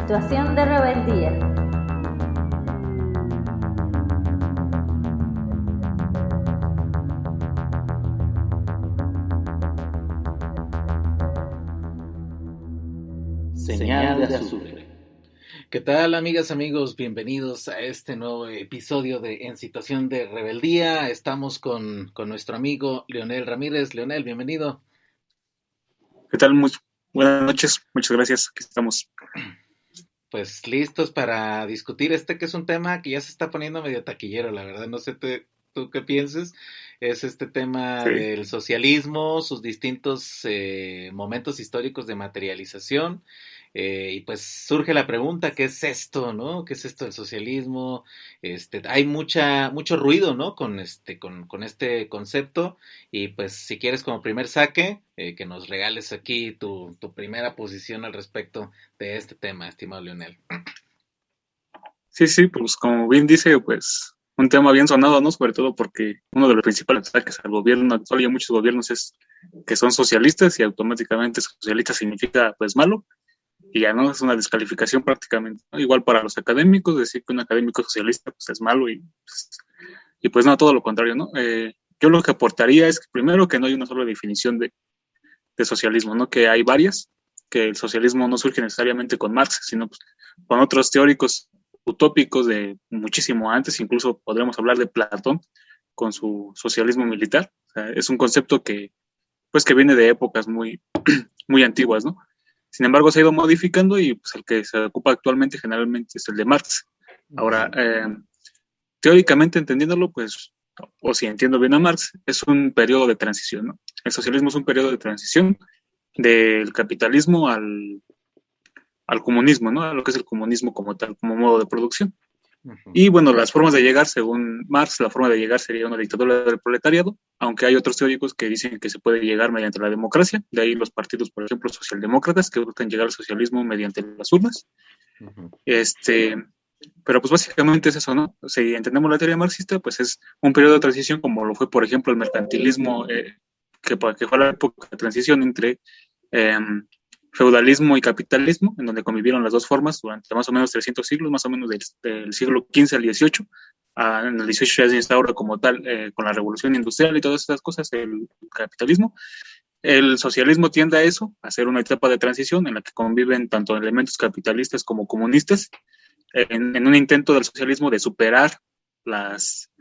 situación de rebeldía. Señal de azufre. ¿Qué tal, amigas, amigos? Bienvenidos a este nuevo episodio de En Situación de Rebeldía. Estamos con nuestro amigo Leonel Ramírez. Leonel, bienvenido. ¿Qué tal? Muy buenas noches, muchas gracias, aquí estamos. Pues listos para discutir que es un tema que ya se está poniendo medio taquillero, la verdad, no sé tú qué pienses. Es este tema Sí, del socialismo, sus distintos momentos históricos de materialización. Y pues surge la pregunta, ¿qué es esto, no? ¿Qué es esto del socialismo? Hay mucho ruido, ¿no? Con este concepto. Y pues si quieres como primer saque, que nos regales aquí tu primera posición al respecto de este tema, estimado Leonel. sí, pues como bien dice, pues un tema bien sonado, ¿no? Sobre todo porque uno de los principales ataques al gobierno actual y a muchos gobiernos es que son socialistas y automáticamente socialista significa pues malo y ya no es una descalificación prácticamente, ¿no? Igual para los académicos, decir que un académico socialista pues es malo y pues no, todo lo contrario, ¿no? Yo lo que aportaría es que primero que no hay una sola definición de socialismo, ¿no? Que hay varias, que el socialismo no surge necesariamente con Marx, sino pues, con otros teóricos utópicos de muchísimo antes, incluso podremos hablar de Platón con su socialismo militar. O sea, es un concepto que viene de épocas muy antiguas, ¿no? Sin embargo, se ha ido modificando y pues, el que se ocupa actualmente generalmente es el de Marx. Ahora, teóricamente entendiéndolo, pues, o si entiendo bien a Marx, es un periodo de transición, ¿no? El socialismo es un periodo de transición del capitalismo al comunismo, ¿no? A lo que es el comunismo como tal, como modo de producción. Uh-huh. Y bueno, las formas de llegar, según Marx, la forma de llegar sería una dictadura del proletariado, aunque hay otros teóricos que dicen que se puede llegar mediante la democracia, de ahí los partidos, por ejemplo, socialdemócratas, que buscan llegar al socialismo mediante las urnas. Uh-huh. Pero pues básicamente es eso, ¿no? Si entendemos la teoría marxista, pues es un periodo de transición como lo fue, por ejemplo, el mercantilismo, que fue la época de transición entre eh, feudalismo y capitalismo, en donde convivieron las dos formas durante más o menos 300 siglos, más o menos del siglo XV al XVIII. En el XVIII ya se instaura como tal, con la revolución industrial y todas estas cosas, el capitalismo. El socialismo tiende a eso, a ser una etapa de transición en la que conviven tanto elementos capitalistas como comunistas, en un intento del socialismo de superar las,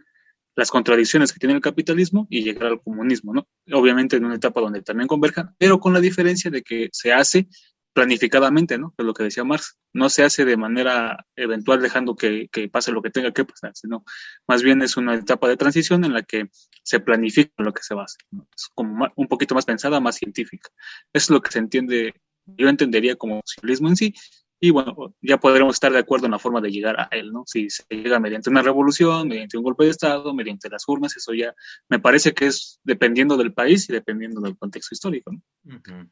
las contradicciones que tiene el capitalismo y llegar al comunismo, ¿no? Obviamente en una etapa donde también converjan, pero con la diferencia de que se hace planificadamente, ¿no? Que es lo que decía Marx, no se hace de manera eventual dejando que pase lo que tenga que pasar, sino más bien es una etapa de transición en la que se planifica lo que se va a hacer, ¿no? Es como un poquito más pensada, más científica. Eso es lo que se entiende, yo entendería como socialismo en sí, y bueno, ya podremos estar de acuerdo en la forma de llegar a él, ¿no? Si se llega mediante una revolución, mediante un golpe de Estado, mediante las urnas, eso ya me parece que es dependiendo del país y dependiendo del contexto histórico, ¿no? Uh-huh.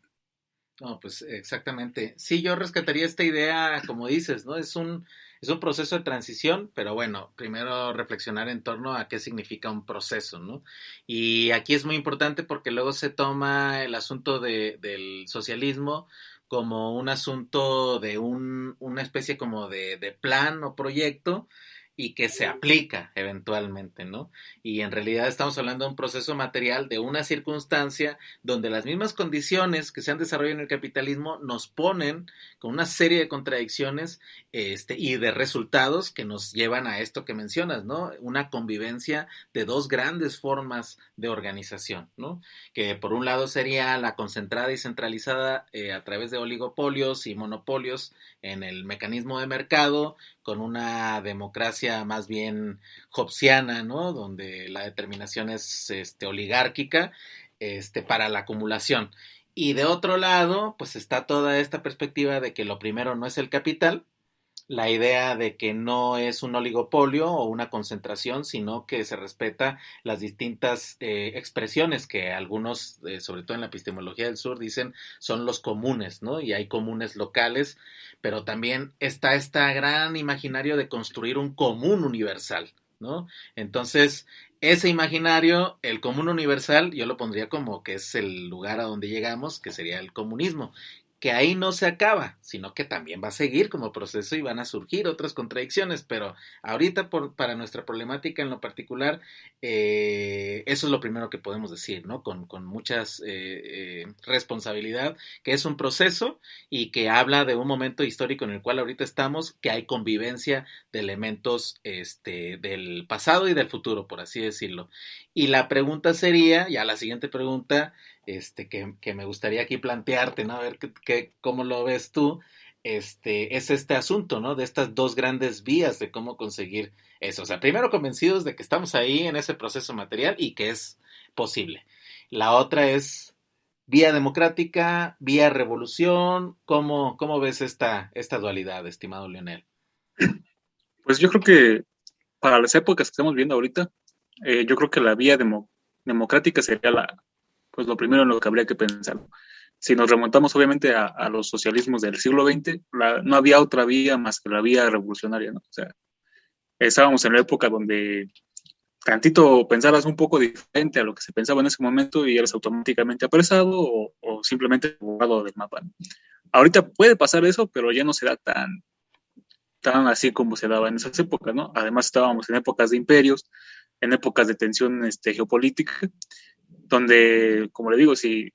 No, pues exactamente. Sí, yo rescataría esta idea, como dices, ¿no? Es un proceso de transición, pero bueno, primero reflexionar en torno a qué significa un proceso, ¿no? Y aquí es muy importante porque luego se toma el asunto del socialismo como un asunto de una especie como de plan o proyecto y que se aplica eventualmente, ¿no? Y en realidad estamos hablando de un proceso material, de una circunstancia donde las mismas condiciones que se han desarrollado en el capitalismo nos ponen con una serie de contradicciones y de resultados que nos llevan a esto que mencionas, ¿no? Una convivencia de dos grandes formas de organización, ¿no? Que por un lado sería la concentrada y centralizada a través de oligopolios y monopolios en el mecanismo de mercado, con una democracia más bien hobbesiana, ¿no? Donde la determinación es oligárquica, para la acumulación. Y de otro lado, pues está toda esta perspectiva de que lo primero no es el capital, la idea de que no es un oligopolio o una concentración, sino que se respeta las distintas expresiones que algunos, sobre todo en la epistemología del sur, dicen son los comunes, ¿no? Y hay comunes locales, pero también está este gran imaginario de construir un común universal, ¿no? Entonces, ese imaginario, el común universal, yo lo pondría como que es el lugar a donde llegamos, que sería el comunismo, que ahí no se acaba, sino que también va a seguir como proceso y van a surgir otras contradicciones, pero ahorita para nuestra problemática en lo particular, eso es lo primero que podemos decir, ¿no? Con muchas responsabilidad, que es un proceso y que habla de un momento histórico en el cual ahorita estamos, que hay convivencia de elementos del pasado y del futuro, por así decirlo. Y la pregunta sería, ya la siguiente pregunta, que me gustaría aquí plantearte, ¿no? A ver cómo lo ves tú, es este asunto, ¿no? De estas dos grandes vías de cómo conseguir eso. O sea, primero convencidos de que estamos ahí en ese proceso material y que es posible. La otra es vía democrática, vía revolución. ¿Cómo ves esta dualidad, estimado Leonel? Pues yo creo que para las épocas que estamos viendo ahorita, yo creo que la vía democrática sería pues lo primero en lo que habría que pensar. Si nos remontamos obviamente a los socialismos del siglo XX, no había otra vía más que la vía revolucionaria, ¿no? O sea, estábamos en la época donde tantito pensaras un poco diferente a lo que se pensaba en ese momento y eras automáticamente apresado o simplemente borrado del mapa, ¿no? Ahorita puede pasar eso, pero ya no será tan así como se daba en esas épocas, ¿no? Además estábamos en épocas de imperios, en épocas de tensión geopolítica, donde, como le digo, si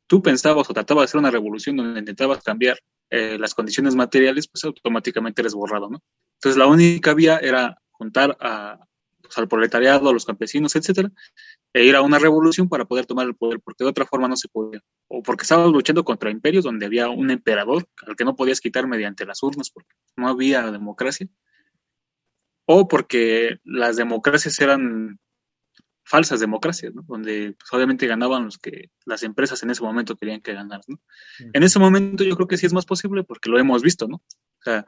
tú pensabas o tratabas de hacer una revolución donde intentabas cambiar las condiciones materiales, pues automáticamente eres borrado, ¿no? Entonces la única vía era juntar pues, al proletariado, a los campesinos, etcétera, e ir a una revolución para poder tomar el poder, porque de otra forma no se podía. O porque estabas luchando contra imperios donde había un emperador al que no podías quitar mediante las urnas, porque no había democracia, o porque las democracias eran falsas democracias, ¿no? Donde pues, obviamente ganaban los que las empresas en ese momento querían que ganaran, ¿no? En ese momento yo creo que sí es más posible porque lo hemos visto, ¿no? O sea,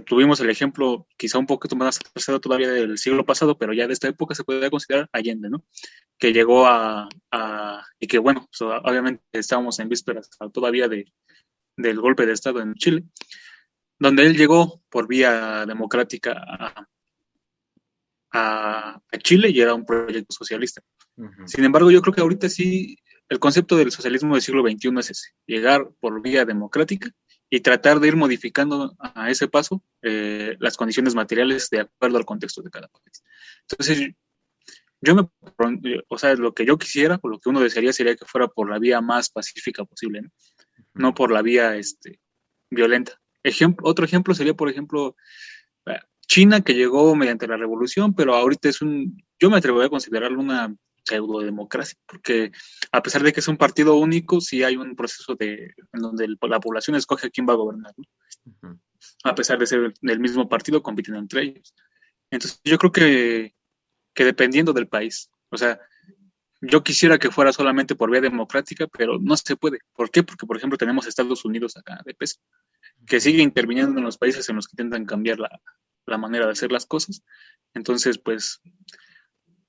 tuvimos el ejemplo quizá un poquito más atrasado todavía del siglo pasado, pero ya de esta época se puede considerar Allende, ¿no? Que llegó y que bueno, pues, obviamente estábamos en vísperas todavía del golpe de Estado en Chile, donde él llegó por vía democrática a Chile y era un proyecto socialista. Uh-huh. Sin embargo, yo creo que ahorita sí, el concepto del socialismo del siglo XXI es ese, llegar por vía democrática y tratar de ir modificando a ese paso las condiciones materiales de acuerdo al contexto de cada país. Entonces, o sea, lo que yo quisiera, o lo que uno desearía sería que fuera por la vía más pacífica posible, ¿no? No por la vía violenta. Otro ejemplo sería, por ejemplo, China, que llegó mediante la revolución, pero ahorita yo me atrevería a considerarlo una pseudodemocracia, porque a pesar de que es un partido único, sí hay un proceso en donde la población escoge a quién va a gobernar, ¿no? Uh-huh. A pesar de ser del mismo partido, compiten entre ellos. Entonces, yo creo que dependiendo del país, o sea, yo quisiera que fuera solamente por vía democrática, pero no se puede. ¿Por qué? Porque, por ejemplo, tenemos Estados Unidos acá de peso, que sigue interviniendo en los países en los que intentan cambiar la manera de hacer las cosas. Entonces, pues,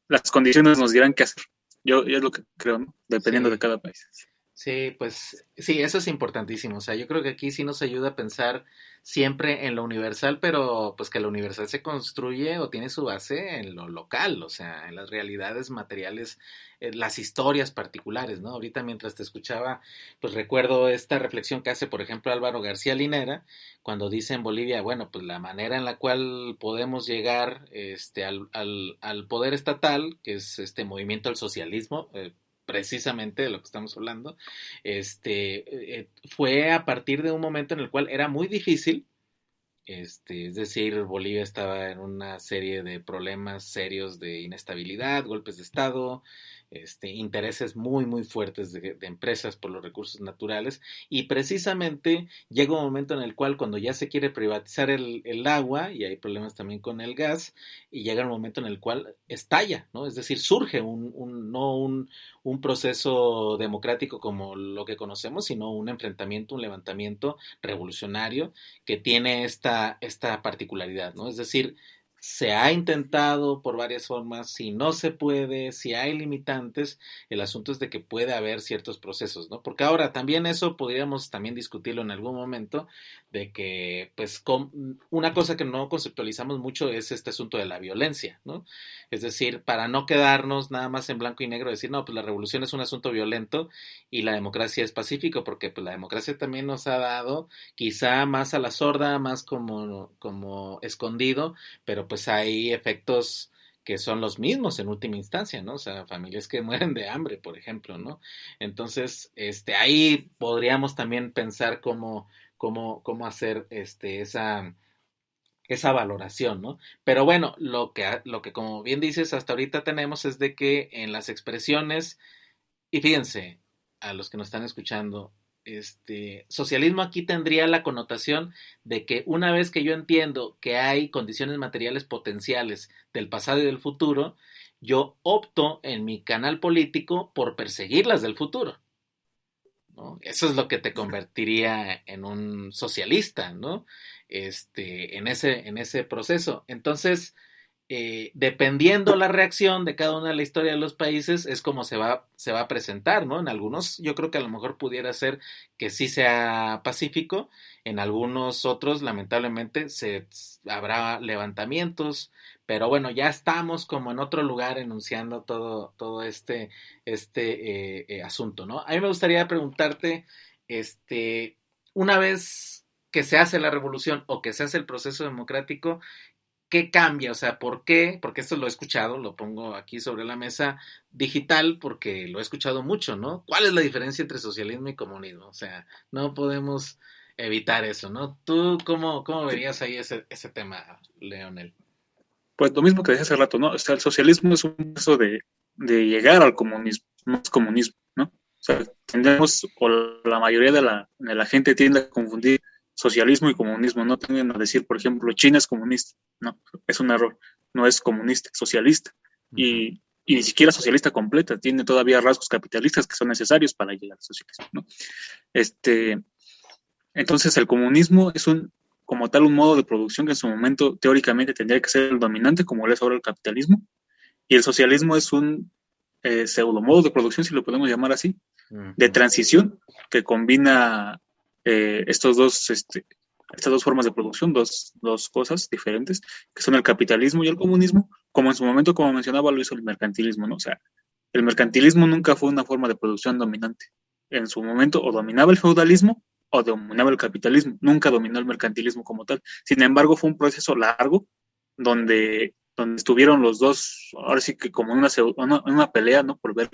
las condiciones nos dirán qué hacer. Yo es lo que creo, ¿no? Dependiendo de cada país. Sí, pues sí, eso es importantísimo. O sea, yo creo que aquí sí nos ayuda a pensar siempre en lo universal, pero pues que lo universal se construye o tiene su base en lo local, o sea, en las realidades materiales, las historias particulares, ¿no? Ahorita mientras te escuchaba, pues recuerdo esta reflexión que hace, por ejemplo, Álvaro García Linera, cuando dice en Bolivia, bueno, pues la manera en la cual podemos llegar al poder estatal, que es este movimiento al socialismo, precisamente de lo que estamos hablando, fue a partir de un momento en el cual era muy difícil, es decir, Bolivia estaba en una serie de problemas serios de inestabilidad, golpes de Estado, intereses muy, muy fuertes de empresas por los recursos naturales, y precisamente llega un momento en el cual cuando ya se quiere privatizar el agua, y hay problemas también con el gas, y llega un momento en el cual estalla, ¿no? Es decir, surge no un proceso democrático como lo que conocemos, sino un enfrentamiento, un levantamiento revolucionario que tiene esta particularidad, ¿no? Es decir, se ha intentado por varias formas, si no se puede, si hay limitantes, el asunto es de que puede haber ciertos procesos, ¿no? Porque ahora también eso podríamos también discutirlo en algún momento, de que pues una cosa que no conceptualizamos mucho es este asunto de la violencia, ¿no? Es decir, para no quedarnos nada más en blanco y negro, decir, no, pues la revolución es un asunto violento y la democracia es pacífico, porque pues la democracia también nos ha dado quizá más a la sorda, más como escondido, pero pues hay efectos que son los mismos en última instancia, ¿no? O sea, familias que mueren de hambre, por ejemplo, ¿no? Entonces, ahí podríamos también pensar cómo hacer esa valoración, ¿no? Pero bueno, lo que como bien dices, hasta ahorita tenemos es de que en las expresiones, y fíjense, a los que nos están escuchando, socialismo aquí tendría la connotación de que una vez que yo entiendo que hay condiciones materiales potenciales del pasado y del futuro, yo opto en mi canal político por perseguirlas del futuro, ¿no? Eso es lo que te convertiría en un socialista, ¿no? En ese proceso. Entonces, dependiendo la reacción de cada una de la historia de los países, es como se va a presentar, ¿no? En algunos yo creo que a lo mejor pudiera ser que sí sea pacífico, en algunos otros lamentablemente habrá levantamientos, pero bueno, ya estamos como en otro lugar enunciando todo este asunto, ¿no? A mí me gustaría preguntarte, una vez que se hace la revolución o que se hace el proceso democrático, ¿qué cambia? O sea, ¿por qué? Porque esto lo he escuchado, lo pongo aquí sobre la mesa digital porque lo he escuchado mucho, ¿no? ¿Cuál es la diferencia entre socialismo y comunismo? O sea, no podemos evitar eso, ¿no? ¿Tú cómo verías ahí ese tema, Leonel? Pues lo mismo que decía hace rato, ¿no? O sea, el socialismo es un proceso de llegar al comunismo, no es comunismo, ¿no? O sea, tendemos, o la mayoría de la gente tiende a confundir socialismo y comunismo, no tienden a decir, por ejemplo, China es comunista, no, es un error, no es comunista, es socialista, Ujú. y ni siquiera socialista completa, tiene todavía rasgos capitalistas que son necesarios para llegar al socialismo, ¿no? Este, entonces el comunismo es como tal un modo de producción que en su momento teóricamente tendría que ser el dominante, como lo es ahora el capitalismo, y el socialismo es un pseudo modo de producción, si lo podemos llamar así, de Ujú. transición que combina estas dos formas de producción, dos cosas diferentes, que son el capitalismo y el comunismo, como en su momento, como mencionaba, lo hizo el mercantilismo, ¿no? O sea, el mercantilismo nunca fue una forma de producción dominante. En su momento o dominaba el feudalismo o dominaba el capitalismo, nunca dominó el mercantilismo como tal. Sin embargo, fue un proceso largo donde estuvieron los dos, ahora sí que como una pelea, ¿no? Por ver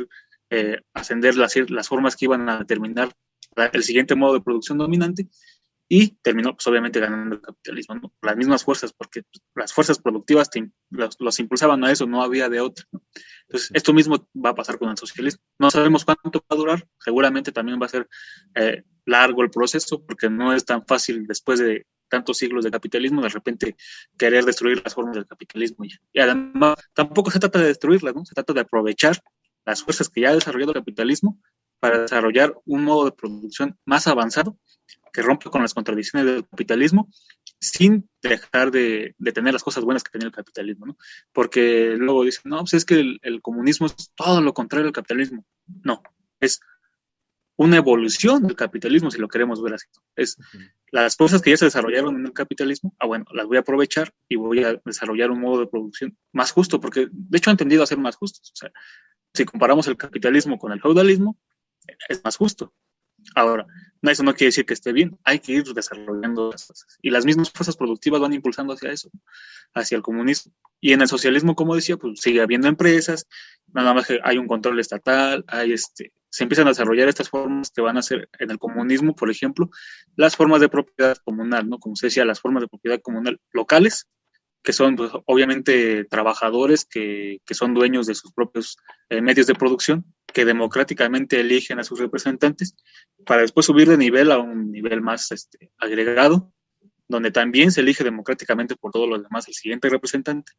ascender las formas que iban a determinar el siguiente modo de producción dominante, y terminó pues obviamente ganando el capitalismo, ¿no? Las mismas fuerzas, porque pues, las fuerzas productivas los impulsaban a eso, no había de otra, ¿no? Entonces, esto mismo va a pasar con el socialismo. No sabemos cuánto va a durar, seguramente también va a ser largo el proceso, porque no es tan fácil después de tantos siglos de capitalismo, de repente querer destruir las formas del capitalismo ya. Y además, tampoco se trata de destruirlas, ¿no? Se trata de aprovechar las fuerzas que ya ha desarrollado el capitalismo para desarrollar un modo de producción más avanzado que rompe con las contradicciones del capitalismo sin dejar de tener las cosas buenas que tenía el capitalismo, ¿no? Porque luego dicen, no, pues es que el comunismo es todo lo contrario al capitalismo. No, es una evolución del capitalismo, si lo queremos ver así. Es Ujú. las cosas que ya se desarrollaron en el capitalismo, bueno, las voy a aprovechar y voy a desarrollar un modo de producción más justo, porque de hecho han tendido a ser más justos. O sea, si comparamos el capitalismo con el feudalismo, es más justo. Ahora, eso no quiere decir que esté bien, hay que ir desarrollando las cosas. Y las mismas fuerzas productivas van impulsando hacia eso, hacia el comunismo. Y en el socialismo, como decía, pues sigue habiendo empresas, nada más que hay un control estatal, se empiezan a desarrollar estas formas que van a ser en el comunismo, por ejemplo, las formas de propiedad comunal, ¿no? Como se decía, las formas de propiedad comunal locales, que son pues, obviamente trabajadores que son dueños de sus propios medios de producción, que democráticamente eligen a sus representantes para después subir de nivel a un nivel más agregado, donde también se elige democráticamente por todos los demás el siguiente representante,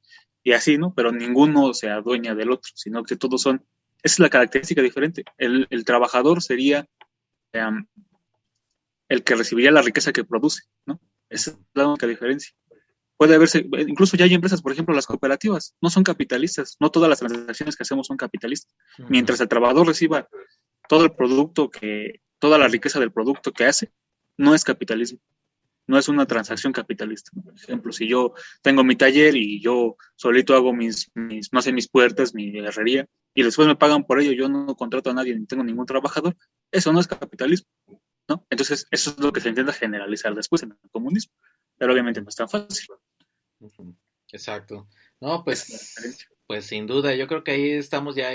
y así, ¿no? Pero ninguno se adueña del otro, sino que todos son, esa es la característica diferente. El trabajador sería el que recibiría la riqueza que produce, ¿no? Esa es la única diferencia. puede haberse, incluso ya hay empresas, por ejemplo, las cooperativas, no son capitalistas, no todas las transacciones que hacemos son capitalistas. Mientras el trabajador reciba todo el producto toda la riqueza del producto que hace, no es capitalismo, no es una transacción capitalista. Por ejemplo, si yo tengo mi taller y yo solito hago no sé, mis puertas, mi herrería, y después me pagan por ello, yo no contrato a nadie ni tengo ningún trabajador, eso no es capitalismo, ¿no? Entonces, eso es lo que se intenta generalizar después en el comunismo, pero obviamente no es tan fácil. Exacto. No, pues sin duda, yo creo que ahí estamos ya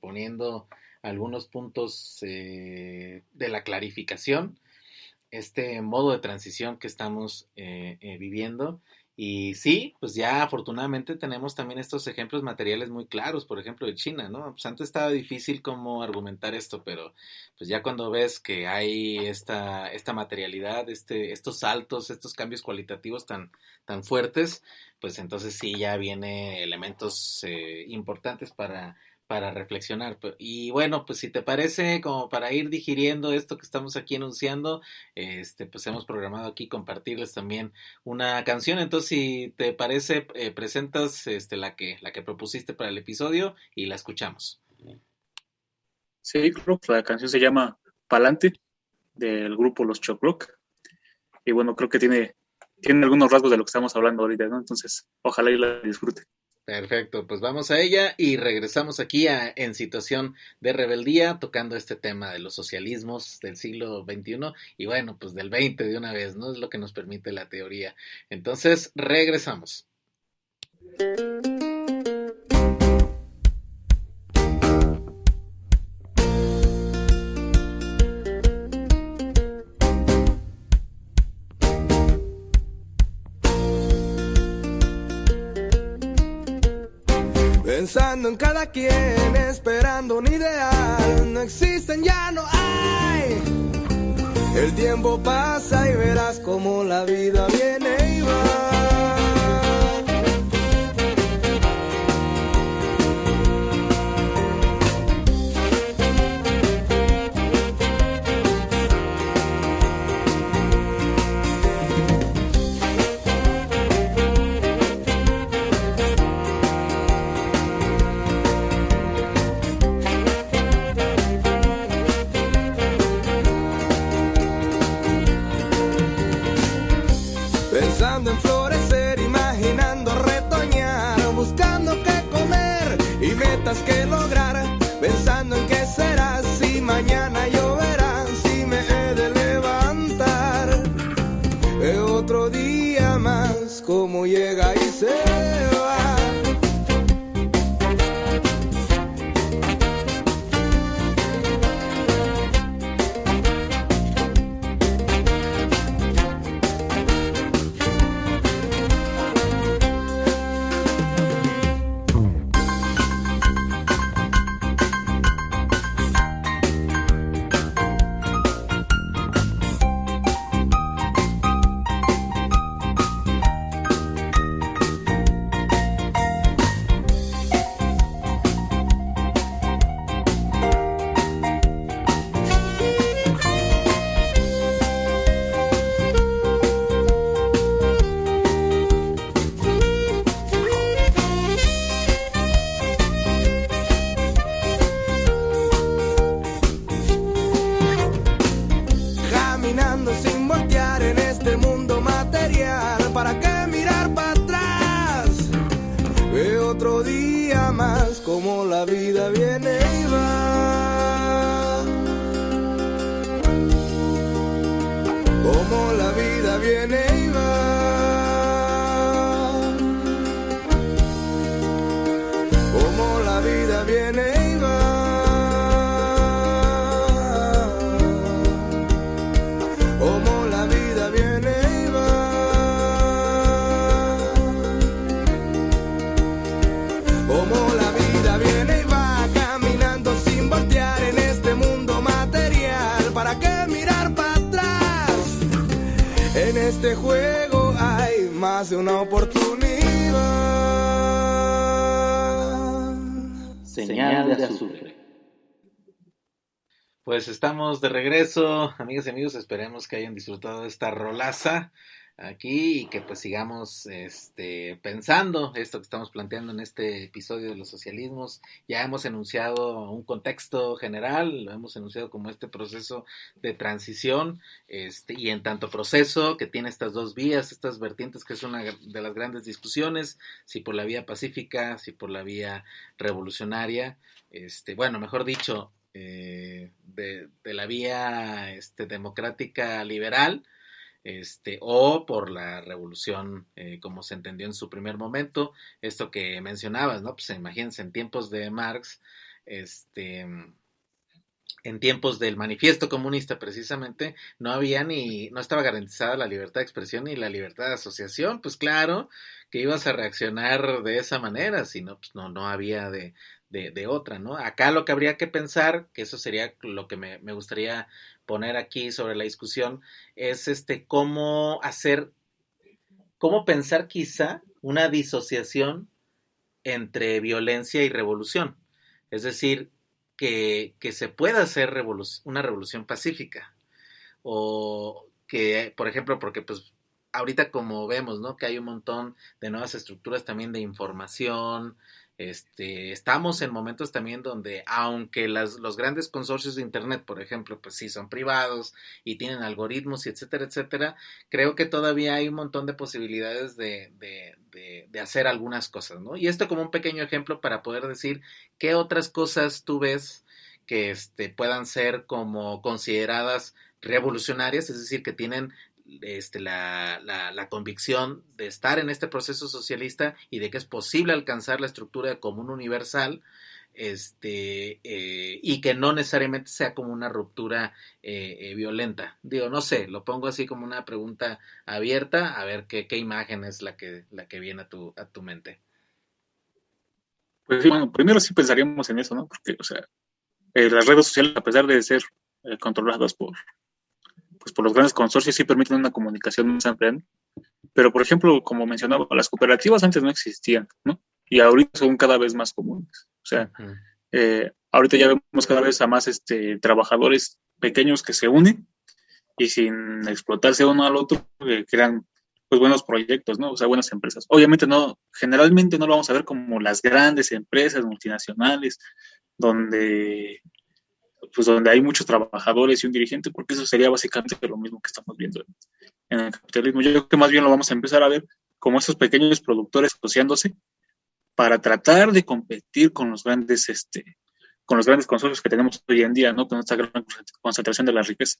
poniendo algunos puntos de la clarificación, este modo de transición que estamos viviendo. Y sí, pues ya afortunadamente tenemos también estos ejemplos materiales muy claros, por ejemplo de China, ¿no? Pues antes estaba difícil cómo argumentar esto, pero pues ya cuando ves que hay esta materialidad, estos saltos, estos cambios cualitativos tan fuertes, pues entonces sí ya viene elementos importantes para reflexionar. Y bueno, pues si te parece, como para ir digiriendo esto que estamos aquí enunciando, pues hemos programado aquí compartirles también una canción. Entonces, si te parece, presentas la que propusiste para el episodio y la escuchamos. Sí, creo que la canción se llama Palante, del grupo Los Chocroc. Y bueno, creo que tiene algunos rasgos de lo que estamos hablando ahorita, ¿no? Entonces, ojalá y la disfrute. Perfecto, pues vamos a ella y regresamos aquí En Situación de Rebeldía, tocando este tema de los socialismos del siglo XXI y bueno, pues del XX de una vez, ¿no? Es lo que nos permite la teoría. Entonces, regresamos. Pensando en cada quien, esperando un ideal. No existen, ya no hay. El tiempo pasa y verás cómo la vida viene y va. Pensando en florecer, imaginando retoñar, buscando qué comer y metas que lograr, pensando en qué será si mañana lloverá, si me he de levantar. Otro día más, como llega y se va. Sin voltear en este mundo material, ¿para qué mirar para atrás? Ve otro día más, como la vida viene y va. Como la vida viene y va. Como la vida viene y va. Como la vida viene y va. Como la vida viene y va, caminando sin voltear en este mundo material. ¿Para qué mirar para atrás? En este juego hay más de una oportunidad. Señal de azufre. Pues estamos de regreso, amigas y amigos, esperemos que hayan disfrutado de esta rolaza. aquí y que pues sigamos pensando esto que estamos planteando en este episodio de los socialismos. Ya hemos enunciado un contexto general, lo hemos enunciado como este proceso de transición, y en tanto proceso que tiene estas dos vías, estas vertientes, que es una de las grandes discusiones, si por la vía pacífica, si por la vía revolucionaria, bueno, mejor dicho, de la vía democrática liberal, o por la revolución, como se entendió en su primer momento. Esto que mencionabas, ¿no? Pues imagínense, en tiempos de Marx, en tiempos del manifiesto comunista precisamente, no estaba garantizada la libertad de expresión ni la libertad de asociación. Pues claro que ibas a reaccionar de esa manera, si no, pues no había de otra, ¿no? Acá lo que habría que pensar, que eso sería lo que me gustaría poner aquí sobre la discusión, es cómo pensar quizá una disociación entre violencia y revolución. Es decir, que se pueda hacer una revolución pacífica. O que, por ejemplo, porque pues ahorita como vemos, ¿no? Que hay un montón de nuevas estructuras también de información. Estamos en momentos también donde, aunque los grandes consorcios de internet, por ejemplo, pues sí son privados y tienen algoritmos y etcétera, etcétera, creo que todavía hay un montón de posibilidades de hacer algunas cosas, ¿no? Y esto como un pequeño ejemplo para poder decir qué otras cosas tú ves que puedan ser como consideradas revolucionarias, es decir, que tienen la convicción de estar en este proceso socialista y de que es posible alcanzar la estructura de común universal, y que no necesariamente sea como una ruptura violenta. Digo, no sé, lo pongo así como una pregunta abierta, a ver qué imagen es la que viene a tu mente. Pues sí, bueno, primero sí pensaríamos en eso, ¿no? Porque, o sea, las redes sociales, a pesar de ser controladas por los grandes consorcios, sí permiten una comunicación más amplia, ¿no? Pero, por ejemplo, como mencionaba, las cooperativas antes no existían, ¿no? Y ahorita son cada vez más comunes. O sea, ahorita ya vemos cada vez a más trabajadores pequeños que se unen y sin explotarse uno al otro, crean pues buenos proyectos, ¿no? O sea, buenas empresas. Obviamente generalmente no lo vamos a ver como las grandes empresas multinacionales, donde hay muchos trabajadores y un dirigente, porque eso sería básicamente lo mismo que estamos viendo en el capitalismo. Yo creo que más bien lo vamos a empezar a ver como esos pequeños productores asociándose para tratar de competir con los grandes consorcios que tenemos hoy en día, ¿no? Con esta gran concentración de la riqueza.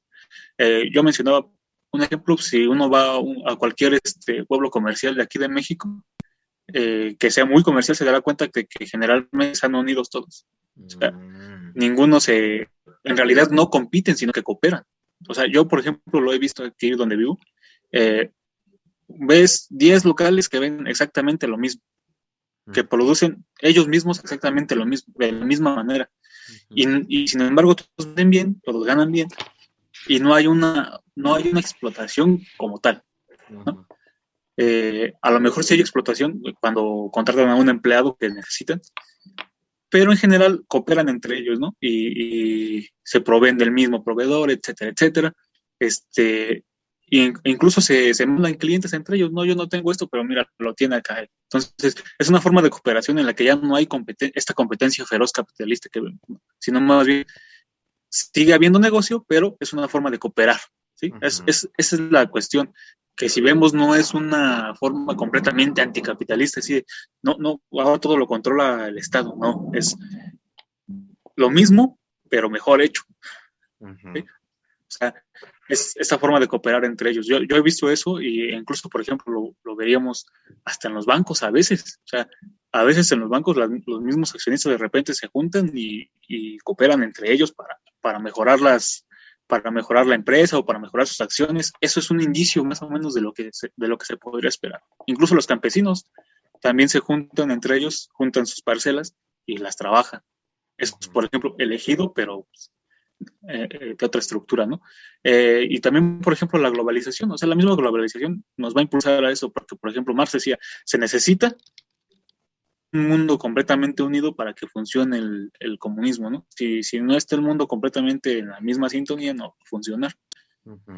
Yo mencionaba un ejemplo: si uno va a cualquier pueblo comercial de aquí de México, que sea muy comercial, se dará cuenta que generalmente están unidos todos. O sea, ninguno en realidad no compiten, sino que cooperan. O sea, yo, por ejemplo, lo he visto aquí donde vivo. Ves 10 locales que ven exactamente lo mismo, que producen ellos mismos exactamente lo mismo, de la misma manera. Y sin embargo, todos ven bien, todos ganan bien, y no hay una explotación como tal, ¿no? A lo mejor sí hay explotación cuando contratan a un empleado que necesitan, pero en general cooperan entre ellos, ¿no? Y se proveen del mismo proveedor, etcétera, etcétera. Incluso se mandan clientes entre ellos. No, yo no tengo esto, pero mira, lo tiene acá. Entonces, es una forma de cooperación en la que ya no hay esta competencia feroz capitalista que vemos, ¿no? Sino más bien sigue habiendo negocio, pero es una forma de cooperar, ¿sí? Esa es la cuestión, que si vemos no es una forma completamente anticapitalista, ¿sí? No, ahora todo lo controla el Estado, no, es lo mismo, pero mejor hecho, ¿sí? O sea, es esta forma de cooperar entre ellos. Yo he visto eso, y incluso, por ejemplo, lo veríamos hasta en los bancos a veces. O sea, a veces en los bancos los mismos accionistas de repente se juntan y cooperan entre ellos para mejorar la empresa o para mejorar sus acciones. Eso es un indicio más o menos de lo que se podría esperar. Incluso los campesinos también se juntan entre ellos, juntan sus parcelas y las trabajan. Es, por ejemplo, elegido, pero de otra estructura, ¿no? Y también, por ejemplo, la globalización. O sea, la misma globalización nos va a impulsar a eso, porque, por ejemplo, Marx decía, se necesita un mundo completamente unido para que funcione el comunismo, ¿no? Si no está el mundo completamente en la misma sintonía, no va a funcionar.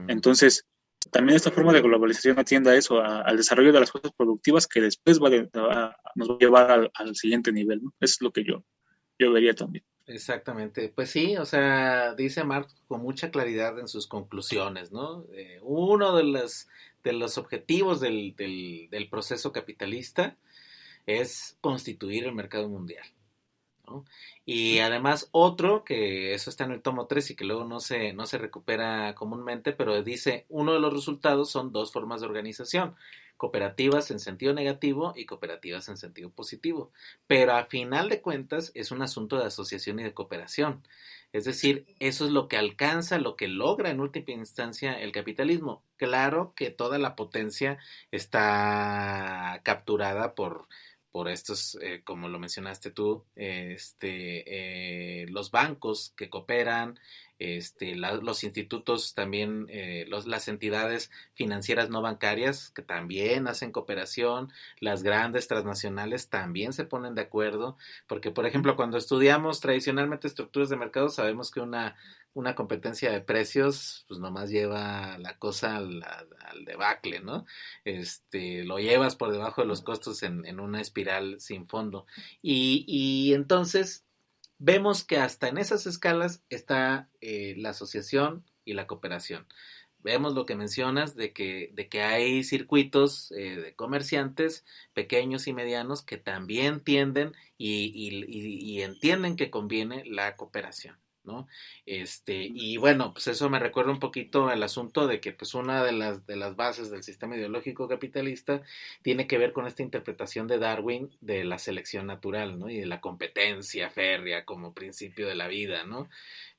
Entonces, también esta forma de globalización atiende a eso, al desarrollo de las cosas productivas que después nos va a llevar al siguiente nivel, ¿no? Eso es lo que yo vería también. Exactamente, pues sí, o sea, dice Marx con mucha claridad en sus conclusiones, ¿no? Uno de los objetivos del proceso capitalista es constituir el mercado mundial, ¿no? Y además otro, que eso está en el tomo 3 y que luego no se recupera comúnmente, pero dice, uno de los resultados son dos formas de organización, cooperativas en sentido negativo y cooperativas en sentido positivo. Pero a final de cuentas es un asunto de asociación y de cooperación. Es decir, eso es lo que alcanza, lo que logra en última instancia el capitalismo. Claro que toda la potencia está capturada por estos, como lo mencionaste tú, los bancos que cooperan, los institutos también, las entidades financieras no bancarias que también hacen cooperación, las grandes transnacionales también se ponen de acuerdo, porque por ejemplo cuando estudiamos tradicionalmente estructuras de mercado sabemos que una competencia de precios, pues nomás lleva la cosa al debacle, ¿no? Lo llevas por debajo de los costos en una espiral sin fondo. Y entonces vemos que hasta en esas escalas está la asociación y la cooperación. Vemos lo que mencionas de que hay circuitos de comerciantes pequeños y medianos que también tienden y entienden que conviene la cooperación, ¿no? Y bueno, pues eso me recuerda un poquito al asunto de que pues una de las bases del sistema ideológico capitalista tiene que ver con esta interpretación de Darwin de la selección natural, ¿no? Y de la competencia férrea como principio de la vida, ¿no?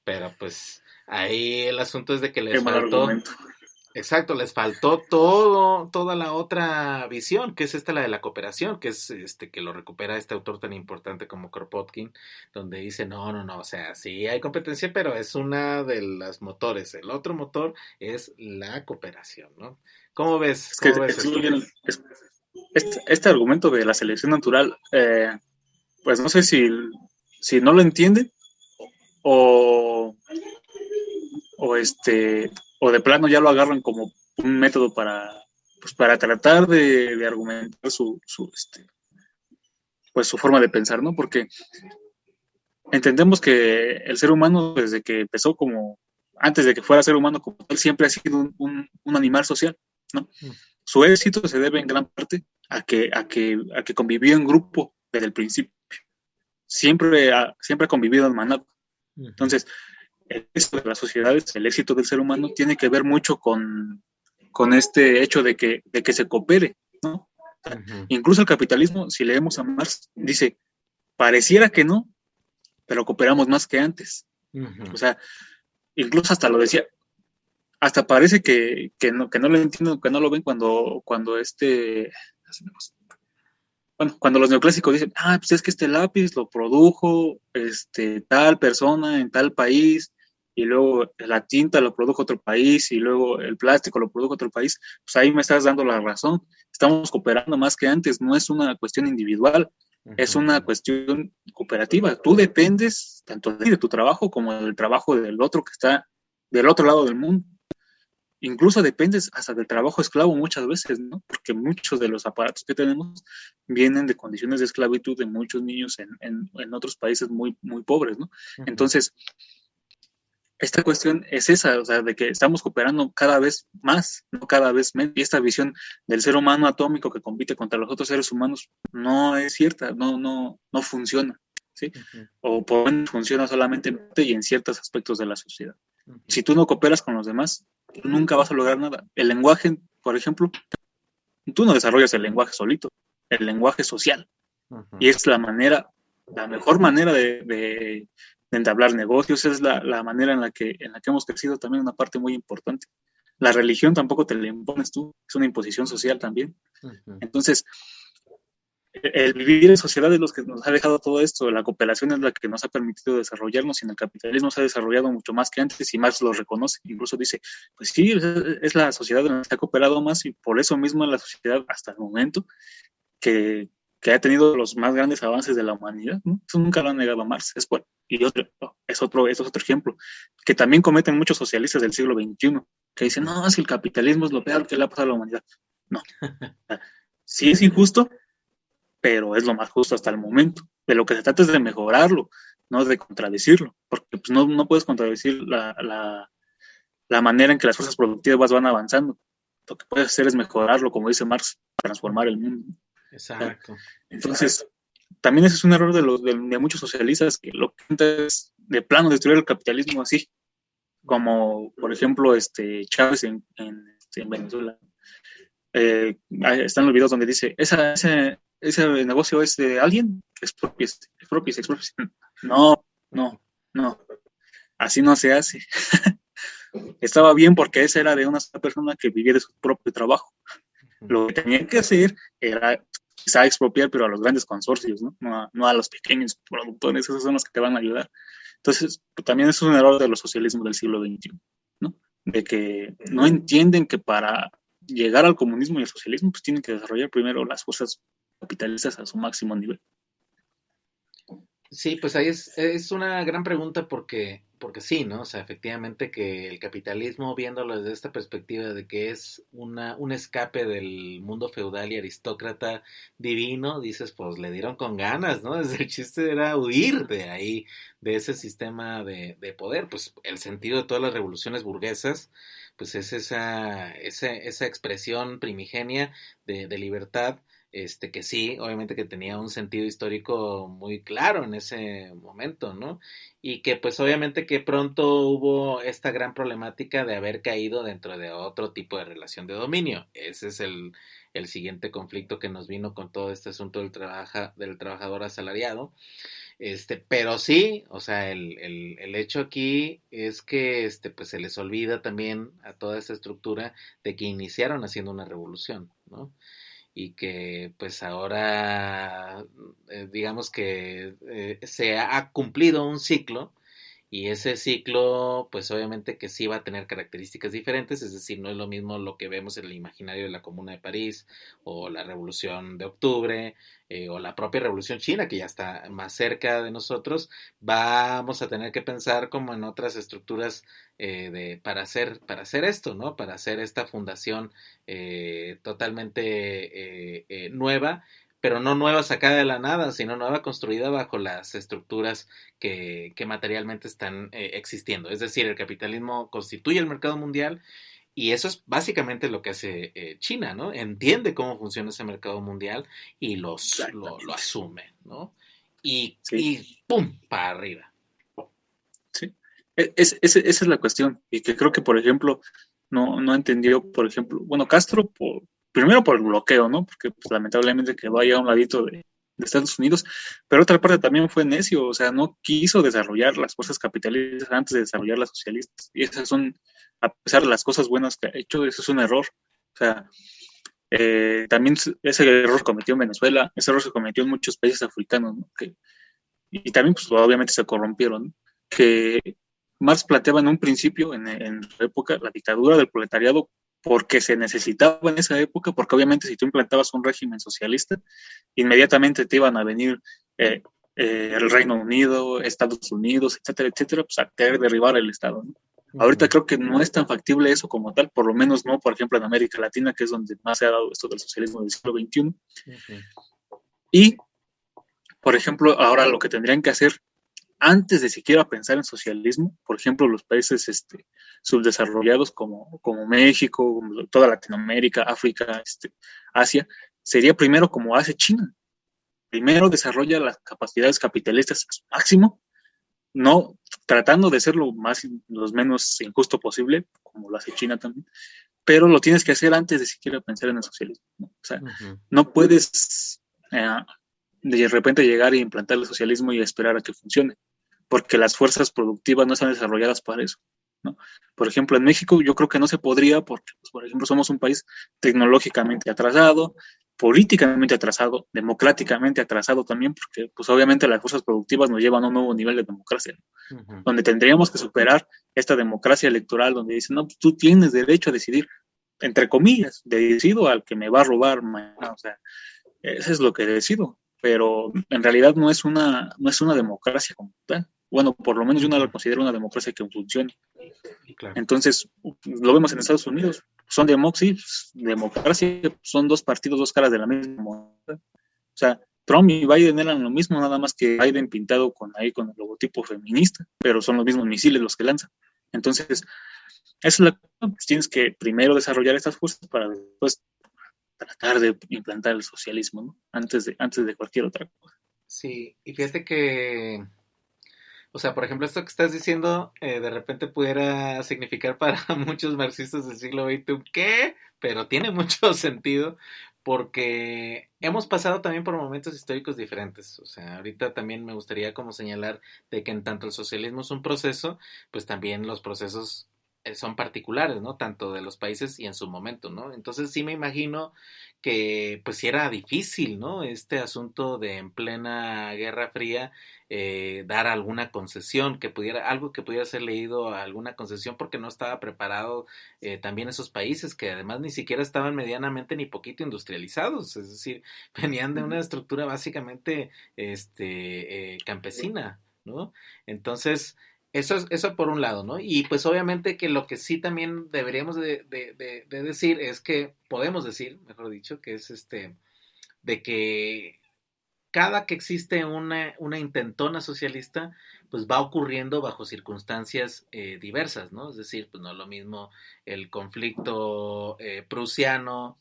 Pero pues ahí el asunto es de que les faltó, exacto, les faltó toda la otra visión, que es la de la cooperación, que es que lo recupera este autor tan importante como Kropotkin, donde dice, no, o sea, sí hay competencia, pero es una de las motores, el otro motor es la cooperación, ¿no? ¿Cómo ves? ¿Cómo ves esto? Este argumento de la selección natural, pues no sé si no lo entiende o de plano ya lo agarran como un método para tratar de argumentar su forma de pensar, ¿no? Porque entendemos que el ser humano, desde que empezó antes de que fuera ser humano como tal, siempre ha sido un animal social, ¿no? Su éxito se debe en gran parte a que convivió en grupo desde el principio. Siempre ha convivido en manada. Entonces, el éxito de las sociedades, el éxito del ser humano, tiene que ver mucho con este hecho de que se coopere, ¿no? Incluso el capitalismo, si leemos a Marx, dice, pareciera que no, pero cooperamos más que antes. O sea, incluso hasta lo decía, hasta parece que no lo entiendo, que no lo ven cuando los neoclásicos dicen, pues es que este lápiz lo produjo tal persona en tal país, y luego la tinta lo produjo otro país, y luego el plástico lo produjo otro país, pues ahí me estás dando la razón. Estamos cooperando más que antes, no es una cuestión individual, es una cuestión cooperativa. Tú dependes tanto de tu trabajo como del trabajo del otro que está del otro lado del mundo. Incluso dependes hasta del trabajo esclavo muchas veces, ¿no? Porque muchos de los aparatos que tenemos vienen de condiciones de esclavitud de muchos niños en otros países muy, muy pobres, ¿no? Entonces, esta cuestión es esa, o sea, de que estamos cooperando cada vez más, no cada vez menos. Y esta visión del ser humano atómico que compite contra los otros seres humanos no es cierta, no funciona, ¿sí? O por lo menos funciona solamente y en ciertos aspectos de la sociedad. Si tú no cooperas con los demás, tú nunca vas a lograr nada. El lenguaje, por ejemplo, tú no desarrollas el lenguaje solito, el lenguaje social. Y es la mejor manera de entablar negocios, es la manera en la que hemos crecido también, una parte muy importante. La religión tampoco te la impones tú, es una imposición social también. Entonces, el vivir en sociedad es lo que nos ha dejado todo esto, la cooperación es la que nos ha permitido desarrollarnos, y en el capitalismo se ha desarrollado mucho más que antes, y Marx lo reconoce, incluso dice, pues sí, es la sociedad en la que se ha cooperado más, y por eso mismo la sociedad hasta el momento que ha tenido los más grandes avances de la humanidad, ¿no? Eso nunca lo ha negado Marx. Es otro ejemplo, que también cometen muchos socialistas del siglo XXI, que dicen, no, es que el capitalismo es lo peor que le ha pasado a la humanidad. No. Sí es injusto, pero es lo más justo hasta el momento. De lo que se trata es de mejorarlo, no de contradecirlo, porque pues, no puedes contradecir la manera en que las fuerzas productivas van avanzando. Lo que puedes hacer es mejorarlo, como dice Marx, transformar el mundo. Exacto. Entonces, también ese es un error de muchos socialistas, que lo que intentan es de plano destruir el capitalismo así, como por ejemplo Chávez en Venezuela. Están los videos donde dice, ese negocio es de alguien, expropiese. No, así no se hace. Estaba bien porque esa era de una sola persona que vivía de su propio trabajo. Lo que tenían que hacer era quizá expropiar, pero a los grandes consorcios, no a los pequeños productores, esos son los que te van a ayudar. Entonces, pues, también es un error de los socialismos del siglo XXI, ¿no? De que no entienden que para llegar al comunismo y al socialismo, pues tienen que desarrollar primero las fuerzas capitalistas a su máximo nivel. Sí, pues ahí es una gran pregunta porque sí, ¿no? O sea, efectivamente que el capitalismo, viéndolo desde esta perspectiva de que es un escape del mundo feudal y aristócrata divino, dices, pues le dieron con ganas, ¿no? Desde el chiste era huir de ahí, de ese sistema de poder. Pues el sentido de todas las revoluciones burguesas, pues es esa expresión primigenia de libertad, que sí, obviamente que tenía un sentido histórico muy claro en ese momento, ¿no? Y que pues obviamente que pronto hubo esta gran problemática de haber caído dentro de otro tipo de relación de dominio. Ese es el siguiente conflicto que nos vino con todo este asunto del trabajador asalariado. Pero sí, o sea, el hecho aquí es que pues se les olvida también a toda esta estructura de que iniciaron haciendo una revolución, ¿no? Y que pues ahora digamos que se ha cumplido un ciclo y ese ciclo pues obviamente que sí va a tener características diferentes, es decir, no es lo mismo lo que vemos en el imaginario de la Comuna de París o la Revolución de Octubre o la propia Revolución China que ya está más cerca de nosotros. Vamos a tener que pensar como en otras estructuras para hacer esto, ¿no? Para hacer esta fundación totalmente nueva, pero no nueva sacada de la nada, sino nueva construida bajo las estructuras que materialmente están existiendo. Es decir, el capitalismo constituye el mercado mundial y eso es básicamente lo que hace China, ¿no? Entiende cómo funciona ese mercado mundial y lo asume, ¿no? Y ¡pum! Para arriba. Sí, esa es la cuestión. Y que creo que, por ejemplo, no entendió, por ejemplo, bueno, Castro, primero por el bloqueo, ¿no? Porque pues, lamentablemente quedó ahí a un ladito de Estados Unidos, pero otra parte también fue necio, o sea, no quiso desarrollar las fuerzas capitalistas antes de desarrollar las socialistas. Y esas son, a pesar de las cosas buenas que ha hecho, eso es un error. O sea, también ese error se cometió en Venezuela, ese error se cometió en muchos países africanos, ¿no? Y también, pues obviamente se corrompieron, ¿no? Que Marx planteaba en un principio, en su época, la dictadura del proletariado porque se necesitaba en esa época, porque obviamente si tú implantabas un régimen socialista, inmediatamente te iban a venir el Reino Unido, Estados Unidos, etcétera, pues a querer derribar el Estado, ¿no? Ahorita creo que no es tan factible eso como tal, por lo menos no, por ejemplo, en América Latina, que es donde más se ha dado esto del socialismo del siglo XXI. Y, por ejemplo, ahora lo que tendrían que hacer antes de siquiera pensar en socialismo, por ejemplo, los países subdesarrollados como México, toda Latinoamérica, África, Asia, sería primero como hace China. Primero desarrolla las capacidades capitalistas a su máximo, no tratando de ser lo menos injusto posible, como lo hace China también, pero lo tienes que hacer antes de siquiera pensar en el socialismo, ¿no? O sea, no puedes de repente llegar e implantar el socialismo y esperar a que funcione, porque las fuerzas productivas no están desarrolladas para eso, ¿no? Por ejemplo, en México yo creo que no se podría porque, pues, por ejemplo, somos un país tecnológicamente atrasado, políticamente atrasado, democráticamente atrasado también, porque pues obviamente las fuerzas productivas nos llevan a un nuevo nivel de democracia, ¿no? Donde tendríamos que superar esta democracia electoral donde dicen, no, pues, tú tienes derecho a decidir, entre comillas, decido al que me va a robar mañana, o sea, eso es lo que decido, pero en realidad no es una democracia como tal. bueno, por lo menos yo no la considero una democracia que funcione. Claro. Entonces, lo vemos en Estados Unidos, son democracia, son dos partidos, dos caras de la misma moneda. O sea, Trump y Biden eran lo mismo, nada más que Biden pintado con el logotipo feminista, pero son los mismos misiles los que lanzan. Entonces, esa es la cosa, pues tienes que primero desarrollar estas fuerzas para después tratar de implantar el socialismo, ¿no? Antes de cualquier otra cosa. Sí, y fíjate que, o sea, por ejemplo, esto que estás diciendo, de repente pudiera significar para muchos marxistas del siglo XX, ¿qué? Pero tiene mucho sentido, porque hemos pasado también por momentos históricos diferentes. O sea, ahorita también me gustaría como señalar de que en tanto el socialismo es un proceso, pues también los procesos son particulares, ¿no? Tanto de los países y en su momento, ¿no? Entonces sí me imagino que pues sí era difícil, ¿no? Este asunto de en plena Guerra Fría dar alguna concesión, algo que pudiera ser leído a alguna concesión porque no estaba preparado también esos países que además ni siquiera estaban medianamente ni poquito industrializados, es decir, venían de una estructura básicamente campesina, ¿no? Entonces, eso por un lado, ¿no? Y pues obviamente que lo que sí también deberíamos de decir es que, podemos decir, mejor dicho, que es de que cada que existe una intentona socialista, pues va ocurriendo bajo circunstancias diversas, ¿no? Es decir, pues no es lo mismo el conflicto prusiano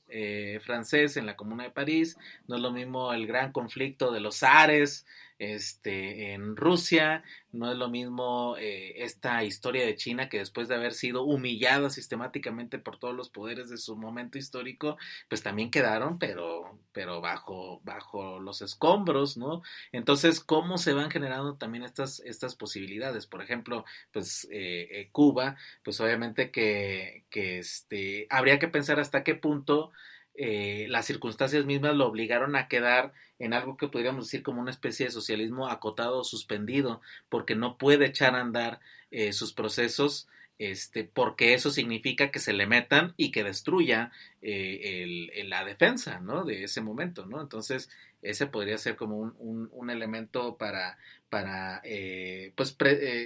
francés en la Comuna de París, no es lo mismo el gran conflicto de los zares en Rusia, no es lo mismo esta historia de China que después de haber sido humillada sistemáticamente por todos los poderes de su momento histórico, pues también quedaron, pero bajo los escombros, ¿no? Entonces, ¿cómo se van generando también estas posibilidades? Por ejemplo, pues Cuba, pues obviamente que habría que pensar hasta qué punto las circunstancias mismas lo obligaron a quedar en algo que podríamos decir como una especie de socialismo acotado o suspendido, porque no puede echar a andar sus procesos, porque eso significa que se le metan y que destruya la defensa, ¿no? De ese momento, ¿no? Entonces, ese podría ser como un elemento para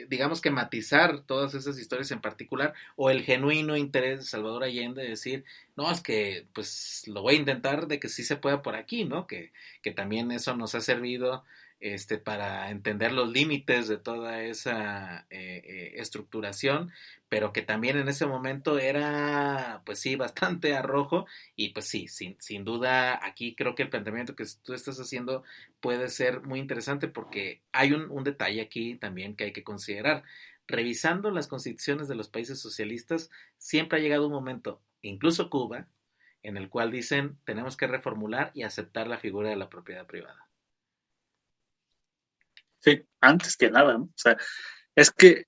digamos que matizar todas esas historias en particular, o el genuino interés de Salvador Allende de decir, no, es que pues lo voy a intentar de que sí se pueda por aquí, ¿no? Que también eso nos ha servido para entender los límites de toda esa estructuración, pero que también en ese momento era, pues sí, bastante arrojo, y pues sí, sin duda aquí creo que el planteamiento que tú estás haciendo puede ser muy interesante porque hay un detalle aquí también que hay que considerar. Revisando las constituciones de los países socialistas, siempre ha llegado un momento, incluso Cuba, en el cual dicen tenemos que reformular y aceptar la figura de la propiedad privada. Sí, antes que nada, ¿no? O sea, es que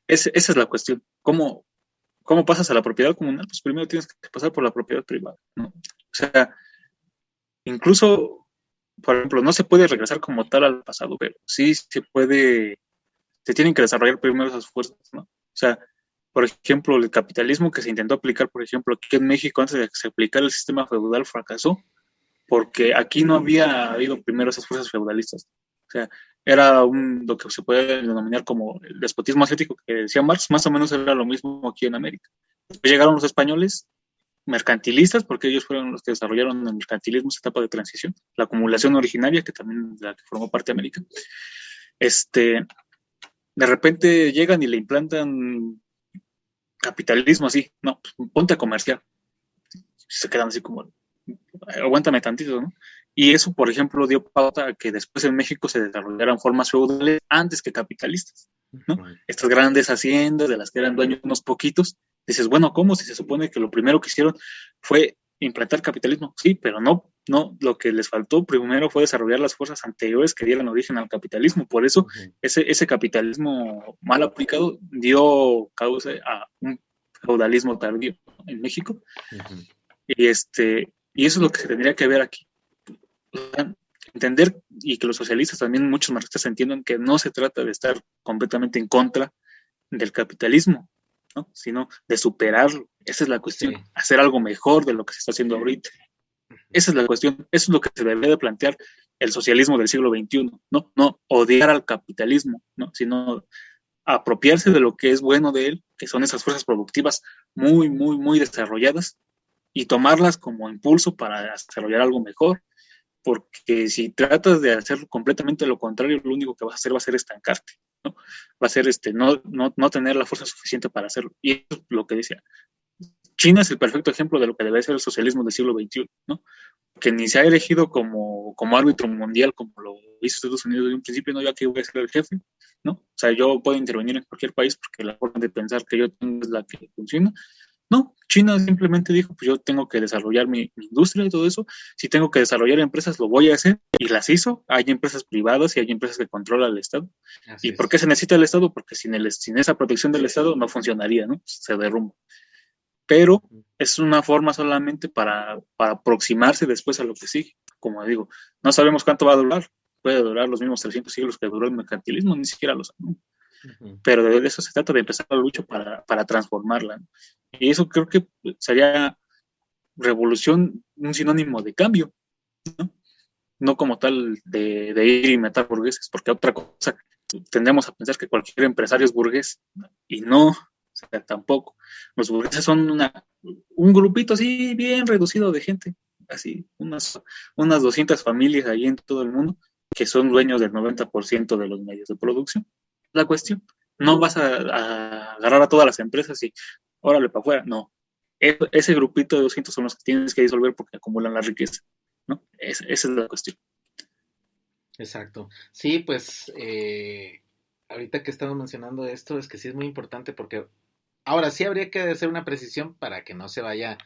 esa es la cuestión. ¿Cómo pasas a la propiedad comunal? Pues primero tienes que pasar por la propiedad privada, ¿no? O sea, incluso, por ejemplo, no se puede regresar como tal al pasado, pero sí se tienen que desarrollar primero esas fuerzas, ¿no? O sea, por ejemplo, el capitalismo que se intentó aplicar, por ejemplo, aquí en México antes de que se aplicara el sistema feudal fracasó, porque aquí no había habido primero esas fuerzas feudalistas. O sea, era lo que se puede denominar como el despotismo asiático que decía Marx, más o menos era lo mismo aquí en América. Después llegaron los españoles mercantilistas, porque ellos fueron los que desarrollaron el mercantilismo, esa etapa de transición, la acumulación originaria, que también de la que formó parte de América. De repente llegan y le implantan capitalismo así, no, ponte a comerciar. Se quedan así como, aguántame tantito, ¿no? Y eso, por ejemplo, dio pauta a que después en México se desarrollaran formas feudales antes que capitalistas, ¿no? Estas grandes haciendas de las que eran dueños unos poquitos. Dices, bueno, ¿cómo? Si se supone que lo primero que hicieron fue implantar capitalismo. Sí, pero no, lo que les faltó primero fue desarrollar las fuerzas anteriores que dieran origen al capitalismo. Por eso, ese capitalismo mal aplicado dio causa a un feudalismo tardío en México. Y eso es lo que se tendría que ver aquí. Entender, y que los socialistas también, muchos marxistas entiendan que no se trata de estar completamente en contra del capitalismo, ¿no? Sino de superarlo. Esa es la cuestión, hacer algo mejor de lo que se está haciendo ahorita. Esa es la cuestión, eso es lo que se debe de plantear el socialismo del siglo XXI, no odiar al capitalismo, ¿no? Sino apropiarse de lo que es bueno de él, que son esas fuerzas productivas muy, muy, muy desarrolladas, y tomarlas como impulso para desarrollar algo mejor, porque si tratas de hacer completamente lo contrario, lo único que vas a hacer va a ser estancarte, ¿no? Va a ser no tener la fuerza suficiente para hacerlo. Y eso es lo que decía. China es el perfecto ejemplo de lo que debe ser el socialismo del siglo XXI, ¿no? Que ni se ha elegido como árbitro mundial como lo hizo Estados Unidos desde un principio, no, yo aquí voy a ser el jefe, ¿no? O sea, yo puedo intervenir en cualquier país porque la forma de pensar que yo tengo es la que funciona. No, China simplemente dijo, pues yo tengo que desarrollar mi industria y todo eso. Si tengo que desarrollar empresas, lo voy a hacer. Y las hizo. Hay empresas privadas y hay empresas que controla el Estado. Así ¿Y por qué se necesita el Estado? Porque sin esa protección del Estado no funcionaría, ¿no? Se derrumba. Pero es una forma solamente para aproximarse después a lo que sigue. Como digo, no sabemos cuánto va a durar. Puede durar los mismos 300 siglos que duró el mercantilismo, ni siquiera lo sabemos. Pero de eso se trata, de empezar la lucha para transformarla, ¿no? Y eso creo que sería revolución, un sinónimo de cambio, ¿no? No como tal de ir y matar burgueses, porque otra cosa, tendemos a pensar que cualquier empresario es burgués, y no, o sea, tampoco. Los burgueses son un grupito así bien reducido de gente, así, unas 200 familias ahí en todo el mundo, que son dueños del 90% de los medios de producción. La cuestión, no vas a agarrar a todas las empresas y órale para afuera, no. Ese grupito de 200 son los que tienes que disolver porque acumulan la riqueza, ¿no? Esa es la cuestión. Exacto. Sí, pues ahorita que estamos mencionando esto, es que sí es muy importante porque ahora sí habría que hacer una precisión para que no se vaya a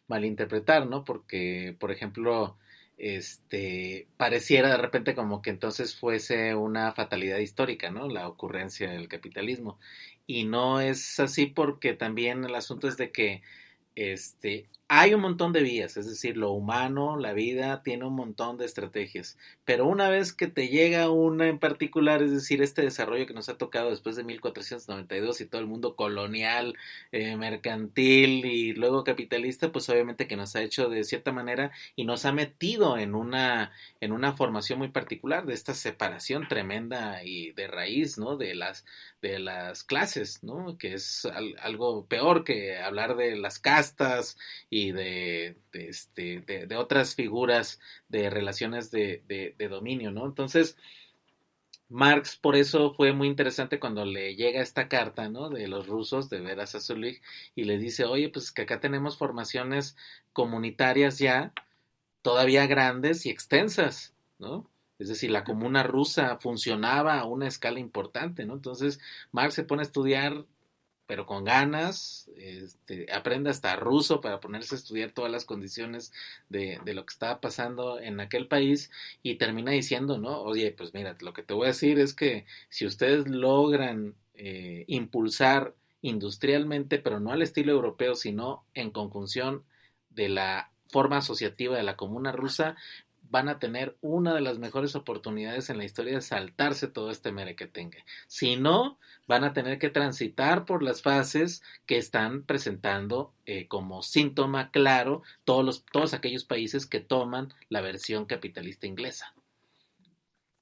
malinterpretar, ¿no? Porque, por ejemplo, pareciera de repente como que entonces fuese una fatalidad histórica, ¿no? La ocurrencia del capitalismo. Y no es así porque también el asunto es de que hay un montón de vías, es decir, lo humano, la vida, tiene un montón de estrategias, pero una vez que te llega una en particular, es decir, este desarrollo que nos ha tocado después de 1492 y todo el mundo colonial, mercantil y luego capitalista, pues obviamente que nos ha hecho de cierta manera y nos ha metido en una formación muy particular de esta separación tremenda y de raíz, ¿no? De las clases, ¿no? Que es algo peor que hablar de las castas y de otras figuras de relaciones de dominio, ¿no? Entonces, Marx por eso fue muy interesante cuando le llega esta carta, ¿no? De los rusos, de Vera Zasulich, y le dice, oye, pues que acá tenemos formaciones comunitarias ya, todavía grandes y extensas, ¿no? Es decir, la comuna rusa funcionaba a una escala importante, ¿no? Entonces, Marx se pone a estudiar pero con ganas, aprende hasta ruso para ponerse a estudiar todas las condiciones de lo que estaba pasando en aquel país y termina diciendo, ¿no? Oye, pues mira, lo que te voy a decir es que si ustedes logran impulsar industrialmente, pero no al estilo europeo, sino en conjunción de la forma asociativa de la comuna rusa, van a tener una de las mejores oportunidades en la historia de saltarse todo este merequetengue. Si no, van a tener que transitar por las fases que están presentando como síntoma claro todos aquellos países que toman la versión capitalista inglesa.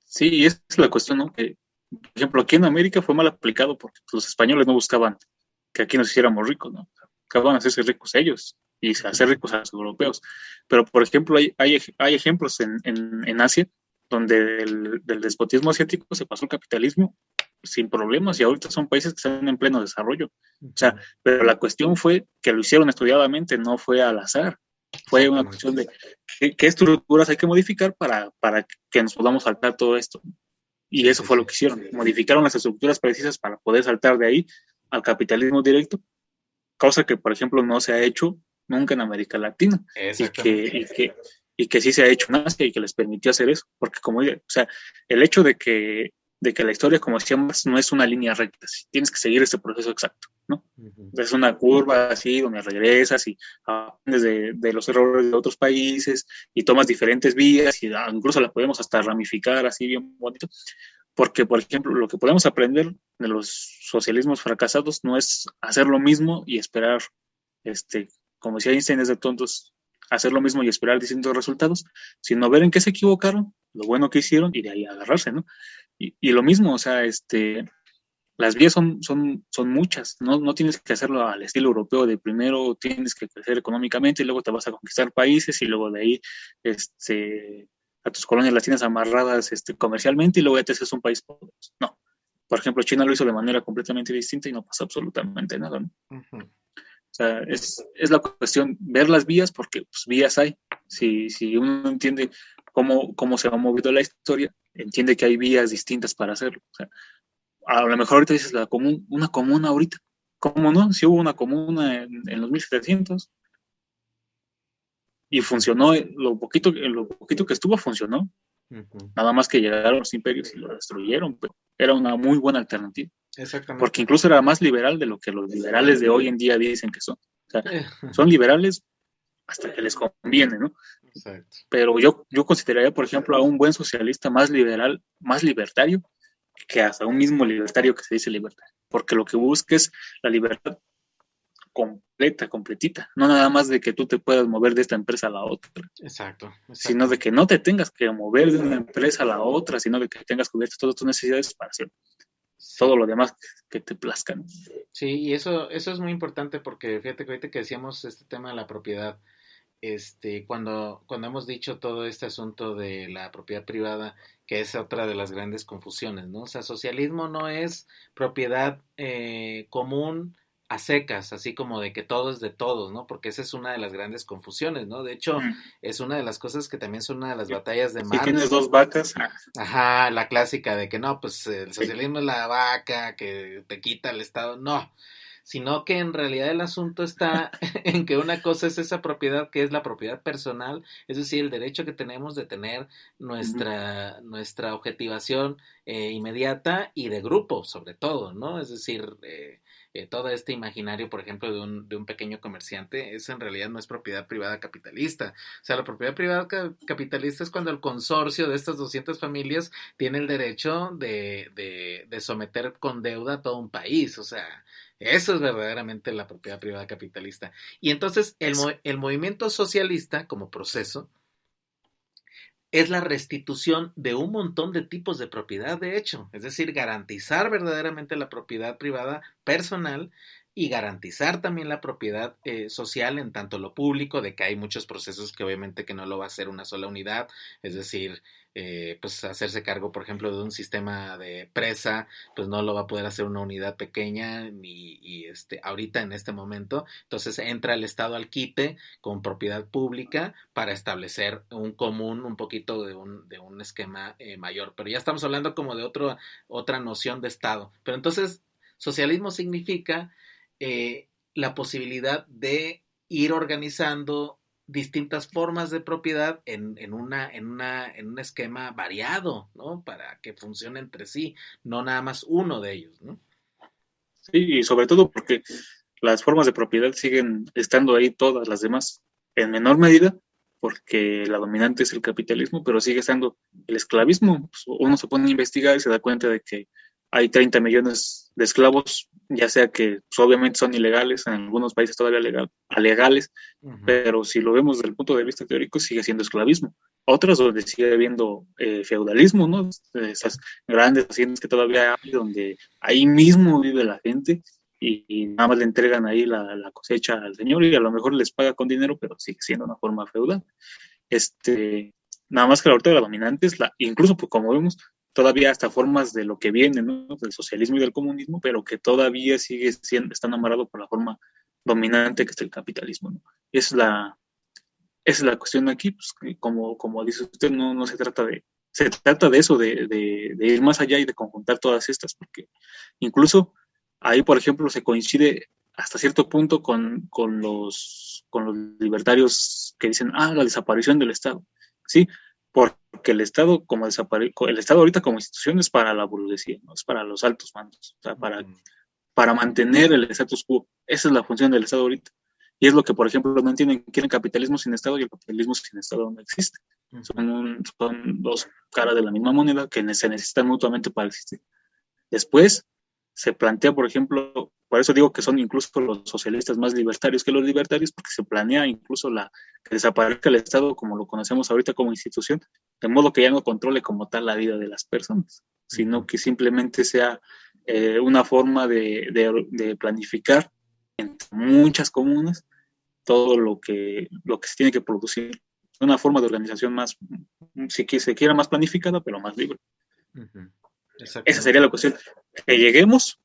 Sí, y esa es la cuestión, ¿no? Que, por ejemplo, aquí en América fue mal aplicado porque los españoles no buscaban que aquí nos hiciéramos ricos, ¿no? Buscaban hacerse ricos ellos y hacer ricos a los europeos. Pero, por ejemplo, hay ejemplos en Asia donde del despotismo asiático se pasó al capitalismo sin problemas y ahorita son países que están en pleno desarrollo. O sea, pero la cuestión fue que lo hicieron estudiadamente, no fue al azar. Fue una cuestión de qué estructuras hay que modificar para que nos podamos saltar todo esto. Y eso fue lo que hicieron. Modificaron las estructuras precisas para poder saltar de ahí al capitalismo directo, cosa que, por ejemplo, no se ha hecho nunca en América Latina y que sí se ha hecho en Asia y que les permitió hacer eso, porque como o sea, el hecho de que la historia, como decíamos, no es una línea recta, tienes que seguir este proceso exacto, ¿no? Es una curva así donde regresas y aprendes de los errores de otros países y tomas diferentes vías y incluso las podemos hasta ramificar así bien bonito, porque, por ejemplo, lo que podemos aprender de los socialismos fracasados no es hacer lo mismo y esperar, como decía Einstein, es de tontos hacer lo mismo y esperar distintos resultados, sino ver en qué se equivocaron, lo bueno que hicieron y de ahí agarrarse, ¿no? Y lo mismo, o sea, las vías son muchas, no tienes que hacerlo al estilo europeo de primero tienes que crecer económicamente y luego te vas a conquistar países y luego de ahí a tus colonias las tienes amarradas comercialmente y luego ya te haces un país poderoso. No. Por ejemplo, China lo hizo de manera completamente distinta y no pasa absolutamente nada, ¿no? Ujú. O sea, es la cuestión ver las vías porque pues, vías hay. Si uno entiende cómo se ha movido la historia, entiende que hay vías distintas para hacerlo. O sea, a lo mejor ahorita dices una comuna ahorita. ¿Cómo no? Si hubo una comuna en los 1700 y funcionó, lo poquito que estuvo funcionó. Ujú. Nada más que llegaron los imperios y lo destruyeron, pero era una muy buena alternativa. Exactamente. Porque incluso era más liberal de lo que los liberales de hoy en día dicen que son. O sea, son liberales hasta que les conviene, ¿no? Exacto. Pero yo consideraría, por ejemplo, a un buen socialista más liberal, más libertario, que hasta un mismo libertario que se dice libertario. Porque lo que busca es la libertad completita. No nada más de que tú te puedas mover de esta empresa a la otra. Exacto. Sino de que no te tengas que mover de una empresa a la otra, sino de que tengas cubiertas todas tus necesidades para hacer todo lo demás que te plazcan. Sí, y eso es muy importante porque fíjate que ahorita que decíamos este tema de la propiedad, cuando hemos dicho todo este asunto de la propiedad privada, que es otra de las grandes confusiones, ¿no? O sea, socialismo no es propiedad común a secas, así como de que todo es de todos, ¿no? Porque esa es una de las grandes confusiones, ¿no? De hecho, es una de las cosas que también son una de las batallas de Marx. Si tienes 2 vacas. Ajá, la clásica de que no, pues el socialismo es la vaca que te quita el Estado. No, sino que en realidad el asunto está en que una cosa es esa propiedad que es la propiedad personal, es decir, el derecho que tenemos de tener nuestra objetivación inmediata y de grupo, sobre todo, ¿no? Es decir, todo este imaginario, por ejemplo, de un pequeño comerciante, eso en realidad no es propiedad privada capitalista. O sea, la propiedad privada capitalista es cuando el consorcio de estas 200 familias tiene el derecho de someter con deuda a todo un país. O sea, eso es verdaderamente la propiedad privada capitalista. Y entonces el movimiento socialista como proceso es la restitución de un montón de tipos de propiedad, de hecho, es decir, garantizar verdaderamente la propiedad privada personal y garantizar también la propiedad social en tanto lo público, de que hay muchos procesos que obviamente que no lo va a hacer una sola unidad, es decir, pues hacerse cargo, por ejemplo, de un sistema de presa, pues no lo va a poder hacer una unidad pequeña y ahorita en este momento, entonces entra el Estado al quite con propiedad pública para establecer un común, un poquito de un esquema mayor, pero ya estamos hablando como de otra noción de Estado, pero entonces socialismo significa la posibilidad de ir organizando distintas formas de propiedad en un esquema variado, ¿no? Para que funcione entre sí, no nada más uno de ellos, ¿no? Sí, y sobre todo porque las formas de propiedad siguen estando ahí todas las demás, en menor medida, porque la dominante es el capitalismo, pero sigue estando el esclavismo. Pues uno se pone a investigar y se da cuenta de que hay 30 millones de esclavos, ya sea que pues, obviamente son ilegales, en algunos países todavía legales, pero si lo vemos desde el punto de vista teórico, sigue siendo esclavismo. Otras donde sigue habiendo feudalismo, ¿no? Esas grandes haciendas que todavía hay, donde ahí mismo vive la gente y nada más le entregan ahí la cosecha al señor y a lo mejor les paga con dinero, pero sigue siendo una forma feudal. Nada más que la ahorita la dominante es incluso pues, como vemos, todavía hasta formas de lo que viene, ¿no? Del socialismo y del comunismo, pero que todavía están amarrados por la forma dominante que es el capitalismo, ¿no? Esa es la cuestión aquí, pues, como dice usted, no se trata de eso, de ir más allá y de conjuntar todas estas, porque incluso ahí, por ejemplo, se coincide hasta cierto punto con los libertarios que dicen, la desaparición del Estado, ¿sí? Porque el Estado el Estado ahorita como institución es para la burguesía, no es para los altos mandos, o sea, para mantener el status quo. Esa es la función del Estado ahorita. Y es lo que, por ejemplo, no entienden, quieren capitalismo sin Estado y el capitalismo sin Estado no existe. Son dos caras de la misma moneda que se necesitan mutuamente para existir. Después se plantea, por ejemplo, por eso digo que son incluso los socialistas más libertarios que los libertarios, porque se planea incluso que desaparezca el Estado como lo conocemos ahorita como institución, de modo que ya no controle como tal la vida de las personas, sino que simplemente sea una forma de planificar entre muchas comunas todo lo que se tiene que producir. Una forma de organización más, si se quiera, más planificada, pero más libre. Esa sería la cuestión. Que lleguemos,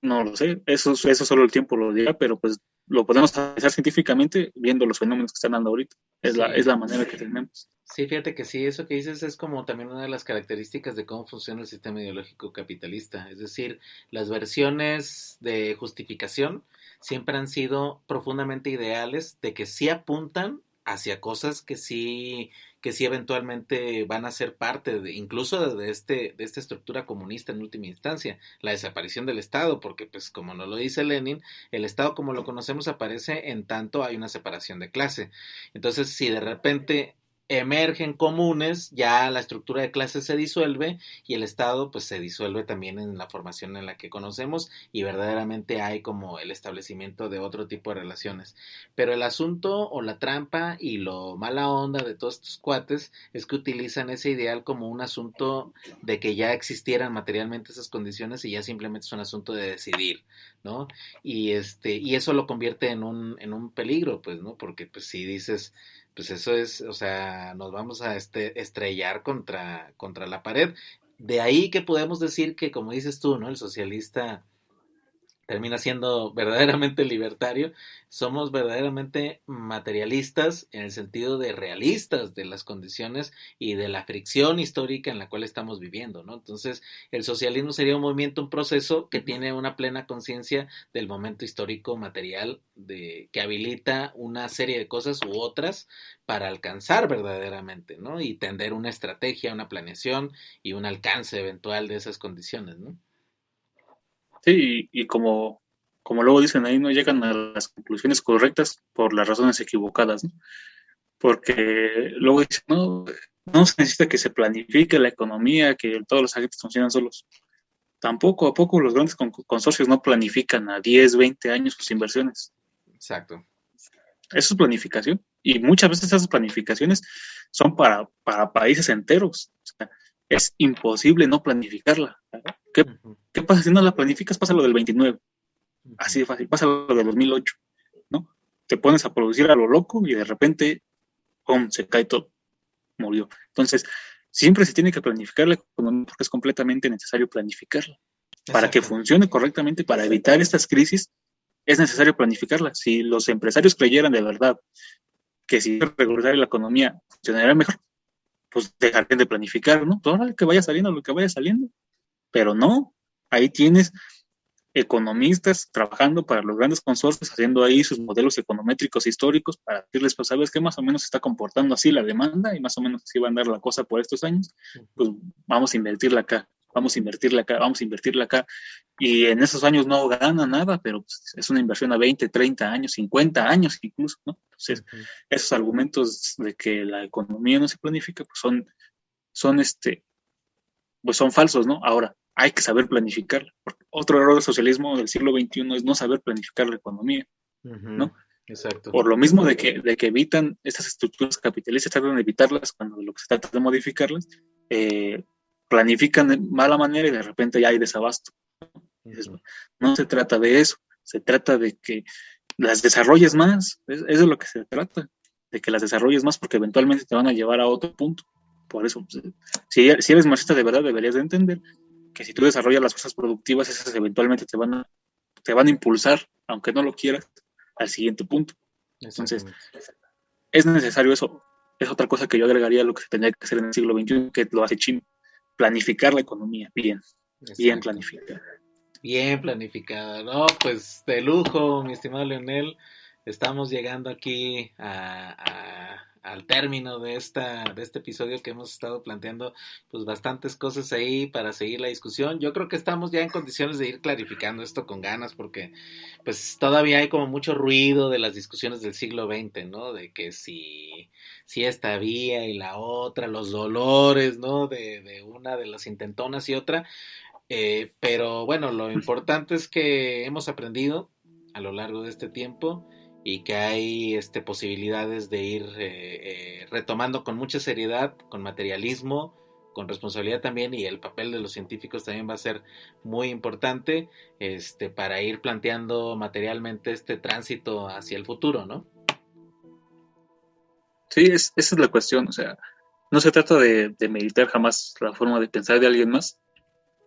no lo sé, eso solo el tiempo lo dirá, pero pues lo podemos analizar científicamente viendo los fenómenos que están dando ahorita. Es la manera que tenemos. Sí, fíjate que sí, eso que dices es como también una de las características de cómo funciona el sistema ideológico capitalista. Es decir, las versiones de justificación siempre han sido profundamente ideales, de que sí apuntan hacia cosas que sí eventualmente van a ser parte incluso de esta estructura comunista en última instancia, la desaparición del Estado, porque pues como nos lo dice Lenin, el Estado como lo conocemos aparece en tanto hay una separación de clase. Entonces, si de repente emergen comunes, ya la estructura de clase se disuelve y el Estado pues se disuelve también en la formación en la que conocemos y verdaderamente hay como el establecimiento de otro tipo de relaciones. Pero el asunto o la trampa y lo mala onda de todos estos cuates es que utilizan ese ideal como un asunto de que ya existieran materialmente esas condiciones y ya simplemente es un asunto de decidir, ¿no? Y eso lo convierte en un peligro, pues, ¿no? Porque pues si dices, pues eso es, o sea, nos vamos a estrellar contra la pared. De ahí que podemos decir que, como dices tú, ¿no? El socialista termina siendo verdaderamente libertario, somos verdaderamente materialistas en el sentido de realistas de las condiciones y de la fricción histórica en la cual estamos viviendo, ¿no? Entonces, el socialismo sería un movimiento, un proceso que tiene una plena conciencia del momento histórico material que habilita una serie de cosas u otras para alcanzar verdaderamente, ¿no? Y tender una estrategia, una planeación y un alcance eventual de esas condiciones, ¿no? Sí, y como luego dicen ahí, no llegan a las conclusiones correctas por las razones equivocadas, ¿no? Porque luego dicen, no se necesita que se planifique la economía, que todos los agentes funcionan solos. Tampoco a poco los grandes consorcios no planifican a 10, 20 años sus inversiones. Exacto. Eso es planificación. Y muchas veces esas planificaciones son para países enteros. O sea, es imposible no planificarla. ¿Qué pasa si no la planificas? Pasa lo del 29. Así de fácil. Pasa lo del 2008. ¿No? Te pones a producir a lo loco y de repente, ¡pum!, se cae todo. Murió. Entonces, siempre se tiene que planificar la economía porque es completamente necesario planificarla. Para que funcione correctamente, para evitar estas crisis, es necesario planificarla. Si los empresarios creyeran de verdad que si regularizar la economía funcionaría mejor, pues dejarían de planificar, ¿no? Todo que vaya saliendo lo que vaya saliendo. Pero no, ahí tienes economistas trabajando para los grandes consorcios, haciendo ahí sus modelos econométricos históricos para decirles, pues, ¿sabes qué? Más o menos se está comportando así la demanda y más o menos así va a andar la cosa por estos años, pues vamos a invertirla acá, vamos a invertirla acá, vamos a invertirla acá. Y en esos años no gana nada, pero pues, es una inversión a 20, 30 años, 50 años incluso, ¿no? Entonces, esos argumentos de que la economía no se planifica, pues son falsos, ¿no? Ahora, hay que saber planificar. Porque otro error del socialismo del siglo XXI es no saber planificar la economía, ¿no? Exacto. Por lo mismo de que evitan estas estructuras capitalistas, tratan de evitarlas cuando lo que se trata de modificarlas, planifican de mala manera y de repente ya hay desabasto. Entonces, no se trata de eso, se trata de que las desarrolles más, eso es lo que se trata, de que las desarrolles más porque eventualmente te van a llevar a otro punto. Por eso, si eres marxista de verdad, deberías de entender que si tú desarrollas las fuerzas productivas, esas eventualmente te van a impulsar, aunque no lo quieras, al siguiente punto. Entonces, es necesario eso. Es otra cosa que yo agregaría a lo que se tendría que hacer en el siglo XXI, que lo hace China. Planificar la economía, bien planificada. Bien planificada, ¿no? Pues de lujo, mi estimado Leonel. Estamos llegando aquí al término de este episodio que hemos estado planteando pues bastantes cosas ahí para seguir la discusión. Yo creo que estamos ya en condiciones de ir clarificando esto con ganas porque pues todavía hay como mucho ruido de las discusiones del siglo XX, ¿no? De que si esta vía y la otra, los dolores, ¿no? De una de las intentonas y otra. Pero bueno, lo importante es que hemos aprendido a lo largo de este tiempo y que hay posibilidades de ir retomando con mucha seriedad, con materialismo, con responsabilidad también, y el papel de los científicos también va a ser muy importante para ir planteando materialmente este tránsito hacia el futuro, ¿no? Sí, esa es la cuestión, o sea, no se trata de meditar jamás la forma de pensar de alguien más,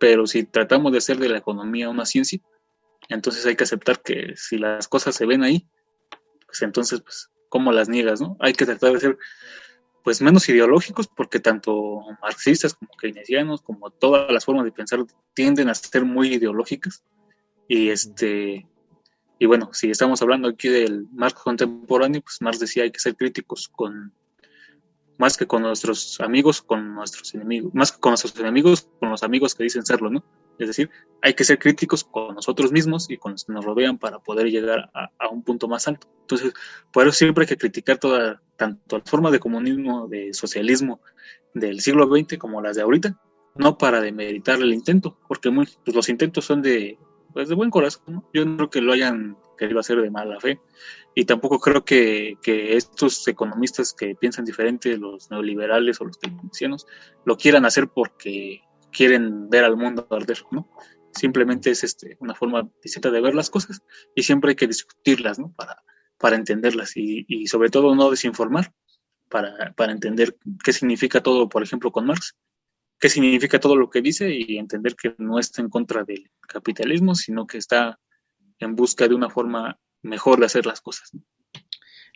pero si tratamos de hacer de la economía una ciencia, entonces hay que aceptar que si las cosas se ven ahí, pues entonces, pues, ¿cómo las niegas, no? Hay que tratar de ser, pues, menos ideológicos, porque tanto marxistas como keynesianos, como todas las formas de pensar, tienden a ser muy ideológicas, y bueno, si estamos hablando aquí del Marx contemporáneo, pues Marx decía hay que ser críticos más que con nuestros amigos, con nuestros enemigos, más que con nuestros enemigos, con los amigos que dicen serlo, ¿no? Es decir, hay que ser críticos con nosotros mismos y con los que nos rodean para poder llegar a un punto más alto. Entonces, por eso siempre hay que criticar tanto las formas de comunismo, de socialismo del siglo XX como las de ahorita, no para demeritar el intento, porque pues los intentos son de buen corazón, ¿no? Yo no creo que lo hayan querido hacer de mala fe, y tampoco creo que estos economistas que piensan diferente, los neoliberales o los keynesianos, lo quieran hacer porque quieren ver al mundo arder, ¿no? Simplemente es una forma distinta de ver las cosas, y siempre hay que discutirlas, ¿no? Para entenderlas, y sobre todo no desinformar, para entender qué significa todo, por ejemplo, con Marx, qué significa todo lo que dice, y entender que no está en contra del capitalismo, sino que está en busca de una forma mejor de hacer las cosas, ¿no?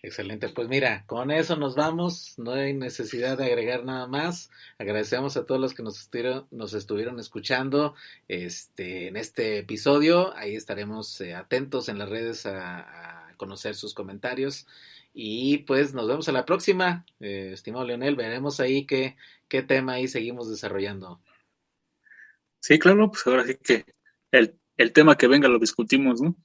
Excelente, pues mira, con eso nos vamos, no hay necesidad de agregar nada más. Agradecemos a todos los que nos estuvieron escuchando en este episodio. Ahí estaremos atentos en las redes a conocer sus comentarios, y pues nos vemos a la próxima. Estimado Leonel, veremos ahí qué tema ahí seguimos desarrollando. Sí, claro, pues ahora sí que el tema que venga lo discutimos, ¿no?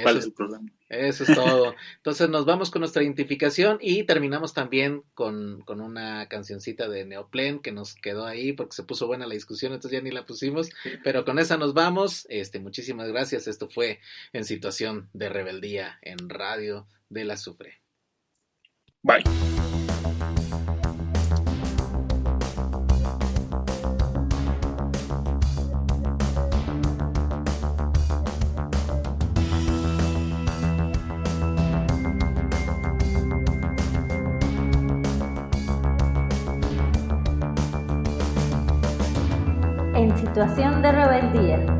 ¿Cuál es el problema? Eso es todo. Entonces nos vamos con nuestra identificación y terminamos también con una cancioncita de Neoplen que nos quedó ahí porque se puso buena la discusión, entonces ya ni la pusimos, pero con esa nos vamos. Muchísimas gracias. Esto fue En Situación de Rebeldía en Radio de la Azufre. Bye. En Situación de Rebeldía.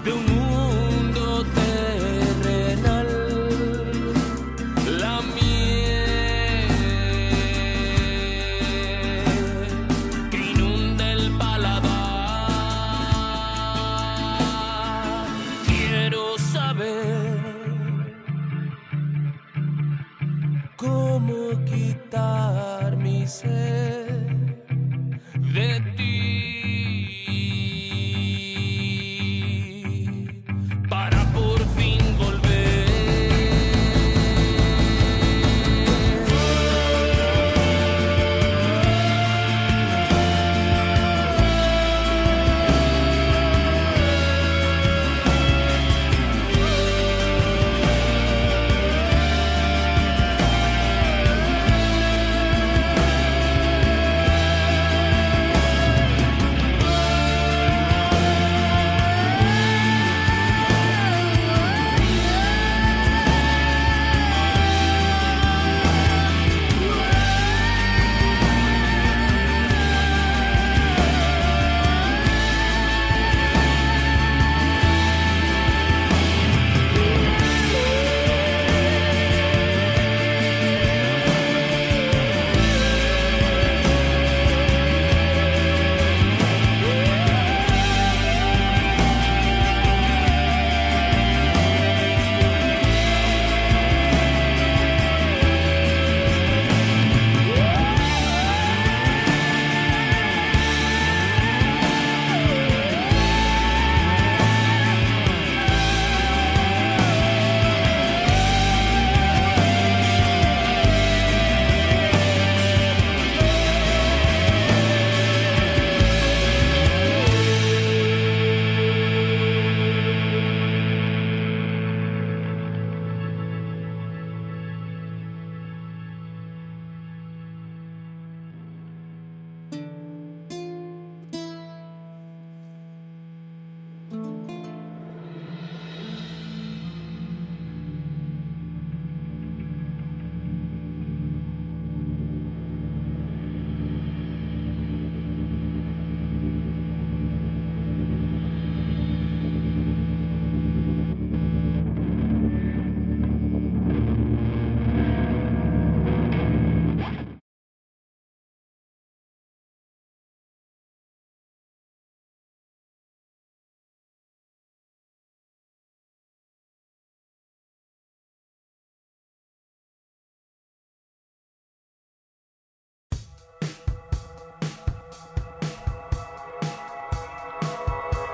de un ¿Cómo quitar mi sed de ti para por fin volver?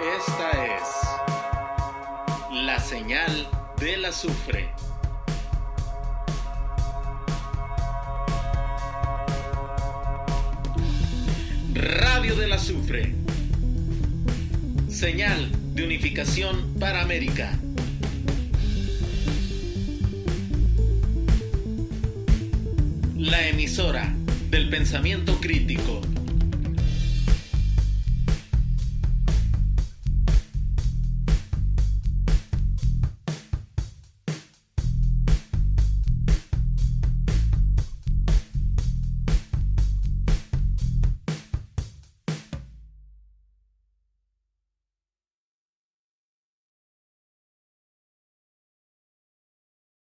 Esta es la señal del azufre. Radio del azufre. Señal de unificación para América. La emisora del pensamiento crítico.